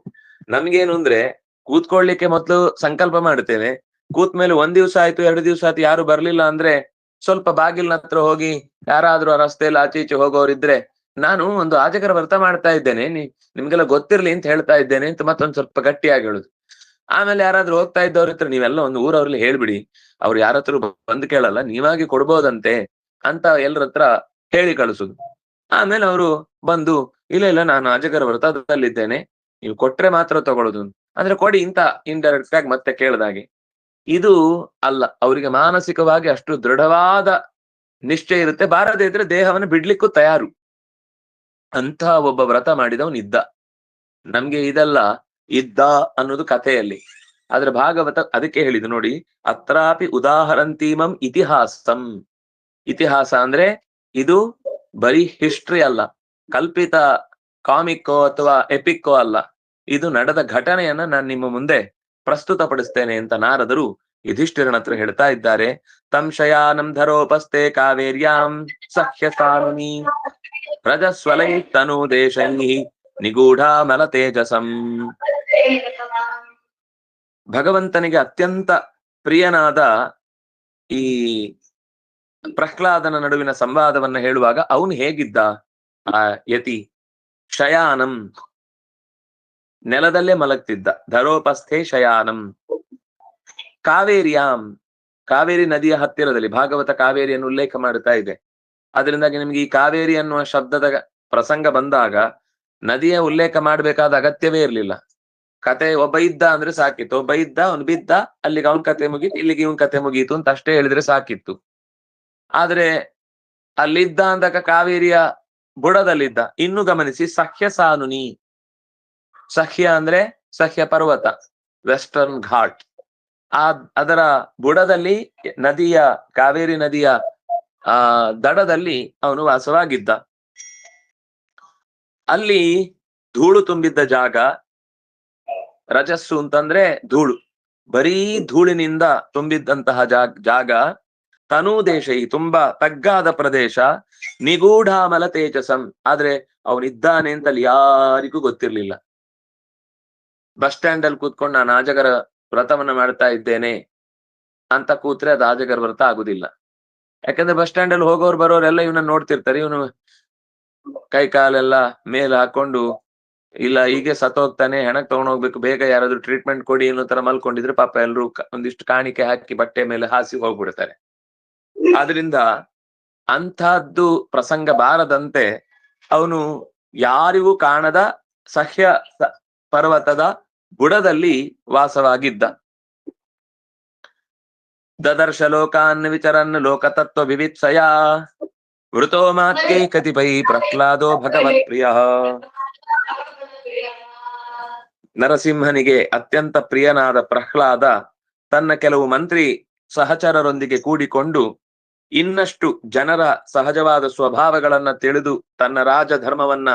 ನಮ್ಗೇನು ಅಂದ್ರೆ ಕೂತ್ಕೊಳ್ಳಿಕ್ಕೆ ಮೊದ್ಲು ಸಂಕಲ್ಪ ಮಾಡ್ತೇವೆ, ಕೂತ್ ಮೇಲೆ 1 ದಿವಸ ಆಯ್ತು 2 ದಿವಸ ಆಯ್ತು ಯಾರು ಬರ್ಲಿಲ್ಲ ಅಂದ್ರೆ ಸ್ವಲ್ಪ ಬಾಗಿಲಿನ ಹತ್ರ ಹೋಗಿ ಯಾರಾದ್ರೂ ಆ ರಸ್ತೆಯಲ್ಲಿ ಆಚೆ ಈಚೆ ಹೋಗೋರಿದ್ರೆ, ನಾನು ಒಂದು ಆಜಗರ ವ್ರತ ಮಾಡ್ತಾ ಇದ್ದೇನೆ, ನಿಮ್ಗೆಲ್ಲ ಗೊತ್ತಿರ್ಲಿ ಅಂತ ಹೇಳ್ತಾ ಇದ್ದೇನೆ ಅಂತ ಮತ್ತೊಂದ್ ಸ್ವಲ್ಪ ಗಟ್ಟಿಯಾಗಿ ಹೇಳುದು. ಆಮೇಲೆ ಯಾರಾದ್ರೂ ಹೋಗ್ತಾ ಇದ್ದವ್ರ ಹತ್ರ ನೀವೆಲ್ಲ ಒಂದು ಊರವ್ರಲ್ಲಿ ಹೇಳ್ಬಿಡಿ, ಅವ್ರು ಯಾರ ಹತ್ರ ಬಂದು ಕೇಳಲ್ಲ, ನೀವಾಗಿ ಕೊಡ್ಬೋದಂತೆ ಅಂತ ಎಲ್ಲರ ಹತ್ರ ಹೇಳಿ ಕಳಿಸುದು. ಆಮೇಲೆ ಅವರು ಬಂದು ಇಲ್ಲ ನಾನು ಅಜಗರ ವ್ರತದಲ್ಲಿದ್ದೇನೆ, ನೀವು ಕೊಟ್ರೆ ಮಾತ್ರ ತಗೊಳ್ಳೋದು ಅಂದ್ರೆ ಕೊಡಿ ಇಂತ ಇಂಡೈರೆಕ್ಟ್ ಆಗಿ ಮತ್ತೆ ಕೇಳ್ದಾಗೆ. ಇದು ಅಲ್ಲ, ಅವರಿಗೆ ಮಾನಸಿಕವಾಗಿ ಅಷ್ಟು ದೃಢವಾದ ನಿಶ್ಚಯ ಇರುತ್ತೆ. ಬಾರದೇ ಇದ್ರೆ ದೇಹವನ್ನು ಬಿಡ್ಲಿಕ್ಕೂ ತಯಾರು ಅಂತ ಒಬ್ಬ ವ್ರತ ಮಾಡಿದವನ್ ಇದ್ದ. ನಮ್ಗೆ ಇದೆಲ್ಲ ಇದ್ದ ಅನ್ನೋದು ಕಥೆಯಲ್ಲಿ, ಆದ್ರೆ ಭಾಗವತ ಅದಕ್ಕೆ ಹೇಳಿದ್ದು ನೋಡಿ, ಅತ್ರಾಪಿ ಉದಾಹರಂತೀಮಂ ಇತಿಹಾಸಂ. ಇತಿಹಾಸ ಅಂದ್ರೆ ಇದು ಬರೀ ಹಿಸ್ಟ್ರಿ ಅಲ್ಲ, ಕಲ್ಪಿತ ಕಾಮಿಕ್ಕೋ ಅಥವಾ ಎಪಿಕ್ಕೋ ಅಲ್ಲ, ಇದು ನಡೆದ ಘಟನೆಯನ್ನ ನಾನು ನಿಮ್ಮ ಮುಂದೆ ಪ್ರಸ್ತುತಪಡಿಸ್ತೇನೆ ಅಂತ ನಾರದರು ಯುಧಿಷ್ಠಿರನ ಹತ್ರ ಹೇಳ್ತಾ ಇದ್ದಾರೆ. ತಂ ಶಯಾನಂ ಧರೋಪಸ್ಥೆ ಕಾವೇರ್ಯಾಂ ಸಖ್ಯಸಾನುನಿ ರಜಸ್ವಲೈ ತನು ದೇಶೈ ನಿಗೂಢಾಮಲ ತೇಜಸಂ. ಭಗವಂತನಿಗೆ ಅತ್ಯಂತ ಪ್ರಿಯನಾದ ಈ ಪ್ರಹ್ಲಾದನ ನಡುವಿನ ಸಂವಾದವನ್ನ ಹೇಳುವಾಗ ಅವನು ಹೇಗಿದ್ದ? ಆ ಯತಿ ಶಯಾನಂ, ನೆಲದಲ್ಲೇ ಮಲಗ್ತಿದ್ದ. ಧರೋಪಸ್ಥೆ ಶಯಾನಂ. ಕಾವೇರಿಯಾಂ, ಕಾವೇರಿ ನದಿಯ ಹತ್ತಿರದಲ್ಲಿ. ಭಾಗವತ ಕಾವೇರಿಯನ್ನು ಉಲ್ಲೇಖ ಮಾಡ್ತಾ ಇದೆ. ಅದರಿಂದಾಗಿ ನಿಮ್ಗೆ ಈ ಕಾವೇರಿ ಅನ್ನುವ ಶಬ್ದದ ಪ್ರಸಂಗ ಬಂದಾಗ ನದಿಯ ಉಲ್ಲೇಖ ಮಾಡ್ಬೇಕಾದ ಅಗತ್ಯವೇ ಇರ್ಲಿಲ್ಲ. ಕತೆ ಒಬ್ಬ ಇದ್ದ ಅಂದ್ರೆ ಸಾಕಿತ್ತು. ಒಬ್ಬ ಇದ್ದ, ಅವನು ಬಿದ್ದ, ಅಲ್ಲಿಗೆ ಅವನ್ ಕತೆ ಮುಗೀತು, ಇಲ್ಲಿಗೆ ಇವನ್ ಕತೆ ಮುಗೀತು ಅಂತ ಅಷ್ಟೇ ಹೇಳಿದ್ರೆ ಸಾಕಿತ್ತು. ಆದ್ರೆ ಅಲ್ಲಿದ್ದ ಅಂದಾಗ ಕಾವೇರಿಯ ಬುಡದಲ್ಲಿದ್ದ. ಇನ್ನು ಗಮನಿಸಿ, ಸಖ್ಯ ಸಾನುನಿ. ಸಖ್ಯ ಅಂದ್ರೆ ಸಖ್ಯ ಪರ್ವತ, ವೆಸ್ಟರ್ನ್ ಘಾಟ್. ಅದರ ಬುಡದಲ್ಲಿ ನದಿಯ, ಕಾವೇರಿ ನದಿಯ ದಡದಲ್ಲಿ ಅವನು ವಾಸವಾಗಿದ್ದ. ಅಲ್ಲಿ ಧೂಳು ತುಂಬಿದ್ದ ಜಾಗ. ರಜಸ್ಸು ಅಂತಂದ್ರೆ ಧೂಳು, ಬರೀ ಧೂಳಿನಿಂದ ತುಂಬಿದ್ದಂತಹ ಜಾಗ. ತನೂ ದೇಶ, ತುಂಬಾ ತಗ್ಗಾದ ಪ್ರದೇಶ. ನಿಗೂಢಾಮಲ ತೇಜಸಂ. ಆದ್ರೆ ಅವನಿದ್ದಾನೆ ಅಂತ ಅಲ್ಲಿ ಯಾರಿಗೂ ಗೊತ್ತಿರ್ಲಿಲ್ಲ. ಬಸ್ ಸ್ಟ್ಯಾಂಡ್ ಅಲ್ಲಿ ಕೂತ್ಕೊಂಡು ನಾನು ಆಜಗರ ವ್ರತವನ್ನ ಮಾಡ್ತಾ ಇದ್ದೇನೆ ಅಂತ ಕೂತ್ರೆ ಅದು ಆಜಗರ ವ್ರತ ಆಗುದಿಲ್ಲ. ಯಾಕಂದ್ರೆ ಬಸ್ ಸ್ಟ್ಯಾಂಡ್ ಅಲ್ಲಿ ಹೋಗೋರು ಬರೋರೆಲ್ಲ ಇವನ್ನ ನೋಡ್ತಿರ್ತಾರೆ. ಇವನು ಕೈ ಕಾಲೆಲ್ಲ ಮೇಲೆ ಹಾಕೊಂಡು, ಇಲ್ಲ ಹೀಗೆ ಸತ್ತೋಗ್ತಾನೆ, ಹೆಣಕ್ ತಗೊಂಡೋಗ್ಬೇಕು, ಬೇಗ ಯಾರಾದ್ರೂ ಟ್ರೀಟ್ಮೆಂಟ್ ಕೊಡಿ ಅನ್ನೋ ತರ ಮಲ್ಕೊಂಡಿದ್ರೆ ಪಾಪ ಎಲ್ರು ಒಂದಿಷ್ಟು ಕಾಣಿಕೆ ಹಾಕಿ ಬಟ್ಟೆ ಮೇಲೆ ಹಾಸಿ ಹೋಗ್ಬಿಡ್ತಾರೆ. ಆದ್ರಿಂದ ಅಂಥದ್ದು ಪ್ರಸಂಗ ಬಾರದಂತೆ ಅವನು ಯಾರಿಗೂ ಕಾಣದ ಸಹ್ಯ ಪರ್ವತದ ಬುಡದಲ್ಲಿ ವಾಸವಾಗಿದ್ದ. ದದರ್ಶ ಲೋಕಾನ್ ವಿಚರನ್ ಲೋಕತತ್ವ ವಿವಿತ್ಸಯ ವೃತೋ ಮಾತ್ಯೈ ಕತಿಪೈ ಪ್ರಹ್ಲಾದೋ ಭಗವತ್ ಪ್ರಿಯ. ನರಸಿಂಹನಿಗೆ ಅತ್ಯಂತ ಪ್ರಿಯನಾದ ಪ್ರಹ್ಲಾದ ತನ್ನ ಕೆಲವು ಮಂತ್ರಿ ಸಹಚರರೊಂದಿಗೆ ಕೂಡಿಕೊಂಡು ಇನ್ನಷ್ಟು ಜನರ ಸಹಜವಾದ ಸ್ವಭಾವಗಳನ್ನ ತಿಳಿದು ತನ್ನ ರಾಜಧರ್ಮವನ್ನ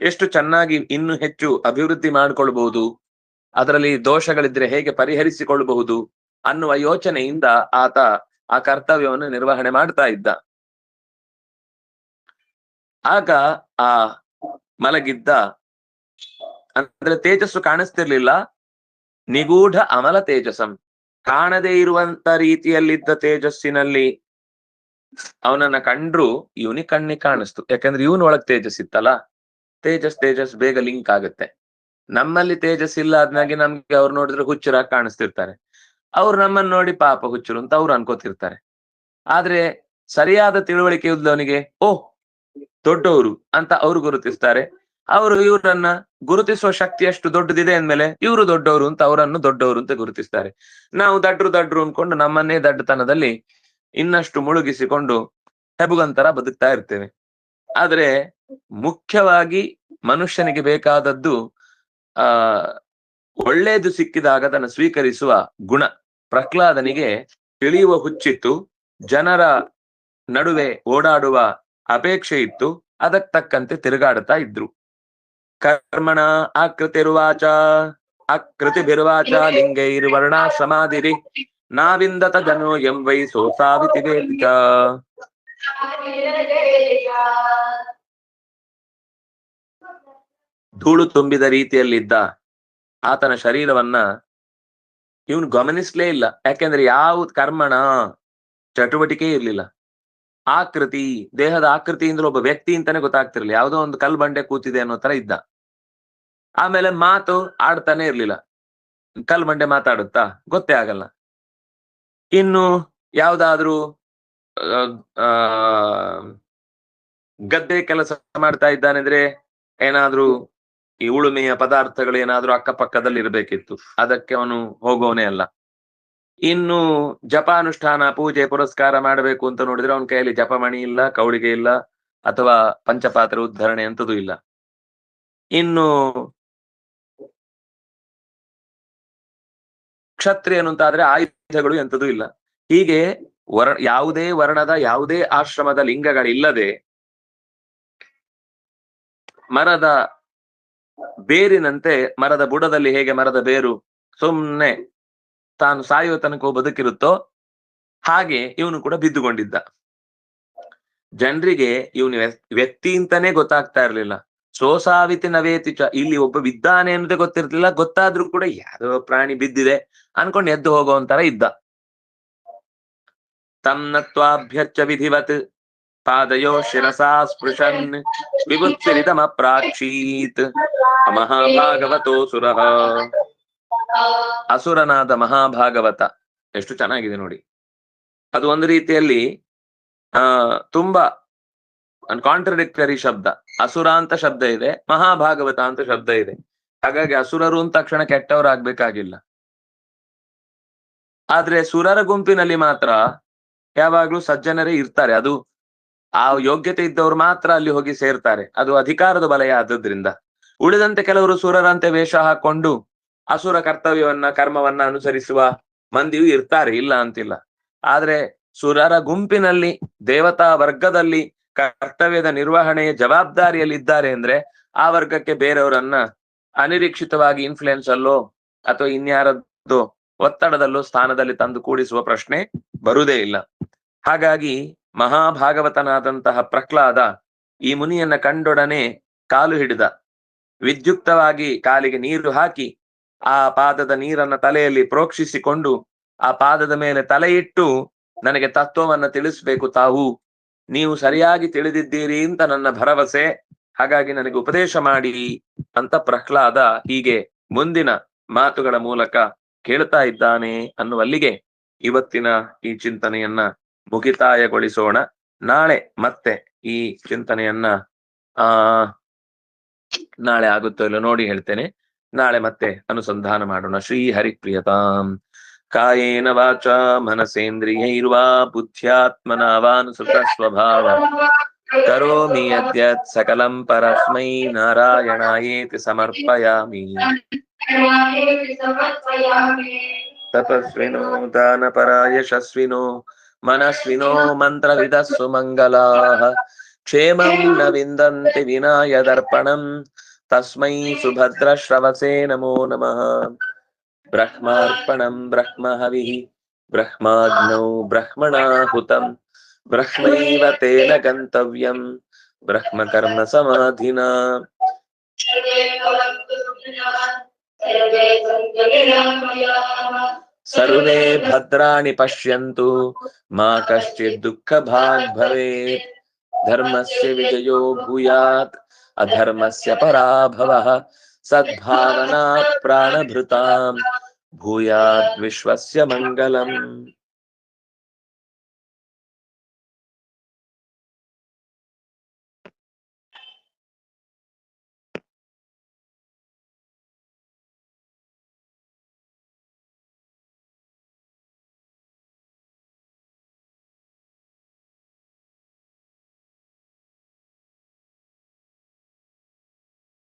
ಎಷ್ಟು ಚೆನ್ನಾಗಿ ಇನ್ನು ಹೆಚ್ಚು ಅಭಿವೃದ್ಧಿ ಮಾಡಿಕೊಳ್ಬಹುದು, ಅದರಲ್ಲಿ ದೋಷಗಳಿದ್ರೆ ಹೇಗೆ ಪರಿಹರಿಸಿಕೊಳ್ಳಬಹುದು ಅನ್ನುವ ಯೋಚನೆಯಿಂದ ಆತ ಆ ಕರ್ತವ್ಯವನ್ನು ನಿರ್ವಹಣೆ ಮಾಡ್ತಾ ಇದ್ದ. ಆಗ ಆ ಮಲಗಿದ್ದ, ಅಂದ್ರೆ ತೇಜಸ್ಸು ಕಾಣಿಸ್ತಿರ್ಲಿಲ್ಲ. ನಿಗೂಢ ಅಮಲ ತೇಜಸ್ಸಂ, ಕಾಣದೇ ಇರುವಂತ ರೀತಿಯಲ್ಲಿದ್ದ ತೇಜಸ್ಸಿನಲ್ಲಿ ಅವನನ್ನ ಕಂಡ್ರು ಇವನಿಗೆ ಕಣ್ಣಿಗೆ ಕಾಣಿಸ್ತು. ಯಾಕಂದ್ರೆ ಇವನ್ ಒಳಗ್ ತೇಜಸ್ ಇತ್ತಲ್ಲ. ತೇಜಸ್ ಬೇಗ ಲಿಂಕ್ ಆಗುತ್ತೆ. ನಮ್ಮಲ್ಲಿ ತೇಜಸ್ ಇಲ್ಲ ಆದ್ಮೇಲೆ ನಮ್ಗೆ ಅವ್ರು ನೋಡಿದ್ರೆ ಹುಚ್ಚರಾಗಿ ಕಾಣಿಸ್ತಿರ್ತಾರೆ. ಅವ್ರು ನಮ್ಮನ್ನ ನೋಡಿ ಪಾಪ ಹುಚ್ಚರು ಅಂತ ಅವ್ರು ಅನ್ಕೋತಿರ್ತಾರೆ. ಆದ್ರೆ ಸರಿಯಾದ ತಿಳುವಳಿಕೆ ಇದ್ದವನಿಗೆ ಓಹ್ ದೊಡ್ಡವರು ಅಂತ ಅವ್ರು ಗುರುತಿಸ್ತಾರೆ. ಅವರು ಇವ್ರನ್ನ ಗುರುತಿಸುವ ಶಕ್ತಿ ಎಷ್ಟು ದೊಡ್ಡದಿದೆ ಅಂದ್ಮೇಲೆ ಇವರು ದೊಡ್ಡವರು ಅಂತ ಅವರನ್ನು ದೊಡ್ಡವರು ಅಂತ ಗುರುತಿಸ್ತಾರೆ. ನಾವು ದಡ್ರು ಅನ್ಕೊಂಡು ನಮ್ಮನ್ನೇ ದಡ್ಡತನದಲ್ಲಿ ಇನ್ನಷ್ಟು ಮುಳುಗಿಸಿಕೊಂಡು ಹೆಬುಗಂತರ ಬದುಕ್ತಾ ಇರ್ತೇವೆ. ಆದ್ರೆ ಮುಖ್ಯವಾಗಿ ಮನುಷ್ಯನಿಗೆ ಬೇಕಾದದ್ದು ಒಳ್ಳೇದು ಸಿಕ್ಕಿದಾಗ ಅದನ್ನು ಸ್ವೀಕರಿಸುವ ಗುಣ. ಪ್ರಹ್ಲಾದನಿಗೆ ತಿಳಿಯುವ ಹುಚ್ಚಿತ್ತು, ಜನರ ನಡುವೆ ಓಡಾಡುವ ಅಪೇಕ್ಷೆ ಇತ್ತು, ಅದಕ್ಕೆ ತಕ್ಕಂತೆ ತಿರುಗಾಡ್ತಾ ಇದ್ರು. ಕರ್ಮಣ ಆಕೃತಿರ್ವಾಚ ಆಕೃತಿರ್ವಾಚ ಲಿಂಗೈರ್ವರ್ಣ ಸಮಾಧಿರಿ ನಾವಿಂದತ ಜನೋ ಎಂ ವೈ ಸೋಸಾವಿತಿ ವೇದಿಕ. ಧೂಳು ತುಂಬಿದ ರೀತಿಯಲ್ಲಿದ್ದ ಆತನ ಶರೀರವನ್ನ ಇವನು ಗಮನಿಸ್ಲೇ ಇಲ್ಲ. ಯಾಕೆಂದ್ರೆ ಯಾವ ಕರ್ಮಣ ಚಟುವಟಿಕೆ ಇರ್ಲಿಲ್ಲ. ಆಕೃತಿ, ದೇಹದ ಆಕೃತಿಯಿಂದಲೂ ಒಬ್ಬ ವ್ಯಕ್ತಿ ಅಂತಾನೆ ಗೊತ್ತಾಗ್ತಿರ್ಲಿಲ್ಲ. ಯಾವುದೋ ಒಂದು ಕಲ್ ಬಂಡೆ ಕೂತಿದೆ ಅನ್ನೋ ತರ ಇದ್ದ. ಆಮೇಲೆ ಮಾತು ಆಡ್ತಾನೆ ಇರ್ಲಿಲ್ಲ. ಕಲ್ ಬಂಡೆ ಮಾತಾಡುತ್ತಾ? ಗೊತ್ತೇ ಆಗಲ್ಲ. ಇನ್ನು ಯಾವ್ದಾದ್ರೂ ಗದ್ದೆ ಕೆಲಸ ಮಾಡ್ತಾ ಇದ್ದಾನೆ ಅಂದ್ರೆ ಏನಾದ್ರೂ ಈ ಉಳುಮೆಯ ಪದಾರ್ಥಗಳು ಏನಾದ್ರೂ ಅಕ್ಕಪಕ್ಕದಲ್ಲಿ ಇರ್ಬೇಕಿತ್ತು, ಅದಕ್ಕೆ ಅವನು ಹೋಗೋನೇ ಅಲ್ಲ. ಇನ್ನು ಜಪಾನುಷ್ಠಾನ, ಪೂಜೆ ಪುರಸ್ಕಾರ ಮಾಡಬೇಕು ಅಂತ ನೋಡಿದ್ರೆ ಅವನ ಕೈಯಲ್ಲಿ ಜಪಮಣಿ ಇಲ್ಲ, ಕೌಳಿಗೆ ಇಲ್ಲ, ಅಥವಾ ಪಂಚಪಾತ್ರ ಉದ್ಧರಣೆ ಅಂತದೂ ಇಲ್ಲ. ಇನ್ನು ಕ್ಷತ್ರಿಯನು ಅಂತಾದ್ರೆ ಆಯುಧಗಳು ಎಂತದೂ ಇಲ್ಲ. ಹೀಗೆ ಯಾವುದೇ ವರ್ಣದ ಯಾವುದೇ ಆಶ್ರಮದ ಲಿಂಗಗಳಿಲ್ಲದೆ ಮರದ ಬೇರಿನಂತೆ, ಮರದ ಬುಡದಲ್ಲಿ ಹೇಗೆ ಮರದ ಬೇರು ಸುಮ್ನೆ ತಾನು ಸಾಯುವ ತನಕ ಬದುಕಿರುತ್ತೋ ಹಾಗೆ ಇವನು ಕೂಡ ಬಿದ್ದುಕೊಂಡಿದ್ದ. ಜನರಿಗೆ ಇವನು ವ್ಯಕ್ತಿ ಅಂತಾನೆ ಗೊತ್ತಾಗ್ತಾ ಇರ್ಲಿಲ್ಲ. ಸೋಸಾವಿತಿ ನವೇತಿ ಚ, ಇಲ್ಲಿ ಒಬ್ಬ ಬಿದ್ದಾನೆ ಅನ್ನೋದೇ ಗೊತ್ತಿರ್ಲಿಲ್ಲ. ಗೊತ್ತಾದ್ರೂ ಕೂಡ ಯಾರೋ ಪ್ರಾಣಿ ಬಿದ್ದಿದೆ ಅನ್ಕೊಂಡು ಎದ್ದು ಹೋಗುವಂತರ ಇದ್ದ. ತಮ್ನತ್ವಾಭ್ಯರ್ಚ ವಿಧಿವತ್ ಪಾದಯೋ ಶಿರಸಾ ಸ್ಪೃಶನ್ ವಿಭುತ್ಸಿರಿತಮ ಪ್ರಾಕ್ಷೀತ್ ಮಹಾಭಾಗವತೋ ಸುರಃ. ಅಸುರನಾದ ಮಹಾಭಾಗವತ, ಎಷ್ಟು ಚೆನ್ನಾಗಿದೆ ನೋಡಿ. ಅದು ಒಂದು ರೀತಿಯಲ್ಲಿ ತುಂಬಾ ಕಾಂಟ್ರಡಿಕ್ಟರಿ ಶಬ್ದ. ಅಸುರ ಅಂತ ಶಬ್ದ ಇದೆ, ಮಹಾಭಾಗವತ ಅಂತ ಶಬ್ದ ಇದೆ. ಹಾಗಾಗಿ ಅಸುರರು ಅಂದ ತಕ್ಷಣ ಕೆಟ್ಟವರಾಗ್ಬೇಕಾಗಿಲ್ಲ. ಆದ್ರೆ ಸುರರ ಗುಂಪಿನಲ್ಲಿ ಮಾತ್ರ ಯಾವಾಗ್ಲೂ ಸಜ್ಜನರೇ ಇರ್ತಾರೆ. ಅದು ಆ ಯೋಗ್ಯತೆ ಇದ್ದವ್ರು ಮಾತ್ರ ಅಲ್ಲಿ ಹೋಗಿ ಸೇರ್ತಾರೆ. ಅದು ಅಧಿಕಾರದ ಬಲಯ ಆದದ್ರಿಂದ. ಉಳಿದಂತೆ ಕೆಲವರು ಸುರರಂತೆ ವೇಷ ಹಾಕೊಂಡು ಅಸುರ ಕರ್ತವ್ಯವನ್ನ ಕರ್ಮವನ್ನ ಅನುಸರಿಸುವ ಮಂದಿಯೂ ಇರ್ತಾರೆ, ಇಲ್ಲ ಅಂತಿಲ್ಲ. ಆದ್ರೆ ಸುರರ ಗುಂಪಿನಲ್ಲಿ ದೇವತಾ ವರ್ಗದಲ್ಲಿ ಕರ್ತವ್ಯದ ನಿರ್ವಹಣೆಯ ಜವಾಬ್ದಾರಿಯಲ್ಲಿ ಇದ್ದಾರೆ ಅಂದ್ರೆ ಆ ವರ್ಗಕ್ಕೆ ಬೇರೆಯವರನ್ನ ಅನಿರೀಕ್ಷಿತವಾಗಿ ಇನ್ಫ್ಲುಯೆನ್ಸ್ ಅಲ್ಲೋ ಅಥವಾ ಇನ್ಯಾರದ್ದು ಒತ್ತಡದಲ್ಲೋ ಸ್ಥಾನದಲ್ಲಿ ತಂದು ಕೂಡಿಸುವ ಪ್ರಶ್ನೆ ಬರುವುದೇ ಇಲ್ಲ. ಹಾಗಾಗಿ ಮಹಾಭಾಗವತನಾದಂತಹ ಪ್ರಹ್ಲಾದ ಈ ಮುನಿಯನ್ನ ಕಂಡೊಡನೆ ಕಾಲು ಹಿಡಿದ. ವಿದ್ಯುಕ್ತವಾಗಿ ಕಾಲಿಗೆ ನೀರು ಹಾಕಿ ಆ ಪಾದದ ನೀರನ್ನ ತಲೆಯಲ್ಲಿ ಪ್ರೋಕ್ಷಿಸಿಕೊಂಡು ಆ ಪಾದದ ಮೇಲೆ ತಲೆ ಇಟ್ಟು, ನನಗೆ ತತ್ವವನ್ನ ತಿಳಿಸ್ಬೇಕು ತಾವು, ನೀವು ಸರಿಯಾಗಿ ತಿಳಿದಿದ್ದೀರಿ ಅಂತ ನನ್ನ ಭರವಸೆ, ಹಾಗಾಗಿ ನನಗೆ ಉಪದೇಶ ಮಾಡಿ ಅಂತ ಪ್ರಹ್ಲಾದ ಹೀಗೆ ಮುಂದಿನ ಮಾತುಗಳ ಮೂಲಕ ಕೇಳ್ತಾ ಇದ್ದಾನೆ ಅನ್ನುವಲ್ಲಿಗೆ ಇವತ್ತಿನ ಈ ಚಿಂತನೆಯನ್ನ ಮುಗಿತಾಯಗೊಳಿಸೋಣ. ನಾಳೆ ಮತ್ತೆ ಈ ಚಿಂತನೆಯನ್ನ ನಾಳೆ ಆಗುತ್ತೋ ಇಲ್ಲ ನೋಡಿ ಹೇಳ್ತೇನೆ. ನಾಳೆ ಮತ್ತೆ ಅನುಸಂಧಾನ ಮಾಡೋಣ. ಶ್ರೀ ಹರಿಪ್ರಿಯತಾಂ. ಕಾಯೇನ ವಾಚ ಮನಸೇಂದ್ರಿಯೈರ್ವಾ ಬುದ್ಧ್ಯಾತ್ಮನ ವಾನುಸೃತ ಸ್ವಭಾವ ಕರೋಮಿ ಯದ್ಯತ್ ಸಕಲಂ ಪರಸ್ಮೈ ನಾರಾಯಣಾಯೇತಿ ಸಮರ್ಪಯಾಮಿ. ತಪಸ್ವಿನೋ ದಾನಪರಾ ಯಶಸ್ವಿನೋ ಮನಸ್ವಿನೋ ಮಂತ್ರವಿದಃ ಸುಮಂಗಲಾಃ ಕ್ಷೇಮಂ ನ ವಿಂದಂತಿ ವಿನಾಯ ದರ್ಪಣಂ ತಸ್ಮೈ ಸುಭದ್ರ ಶ್ರವಸೇ ನಮೋ ನಮಃ. ಬ್ರಹ್ಮಾರ್ಪಣಂ ಬ್ರಹ್ಮಹವಿಃ ಬ್ರಹ್ಮಾಗ್ನೌ ಬ್ರಹ್ಮಣಾಹುತಂ ಬ್ರಹ್ಮೈವ ತೇನ ಗಂತವ್ಯಂ ಬ್ರಹ್ಮಕರ್ಮ ಸಮಾಧಿನಾ. ಸರ್ವೇ ಭದ್ರಾಣಿ ಪಶ್ಯಂತು ಮಾ ಕಶ್ಚಿತ್ ದುಃಖ ಭಾಗ್ ಭವೇತ್. ಧರ್ಮಸ್ಯ ವಿಜಯೋ ಭೂಯಾತ್ ಅಧರ್ಮಸ್ಯ ಪರಾಭವಃ. ಸದ್ಭಾವನಾ ಪ್ರಾಣಭೃತಾಂ ಭೂಯಾತ್ ವಿಶ್ವಸ್ಯ ಮಂಗಲಂ.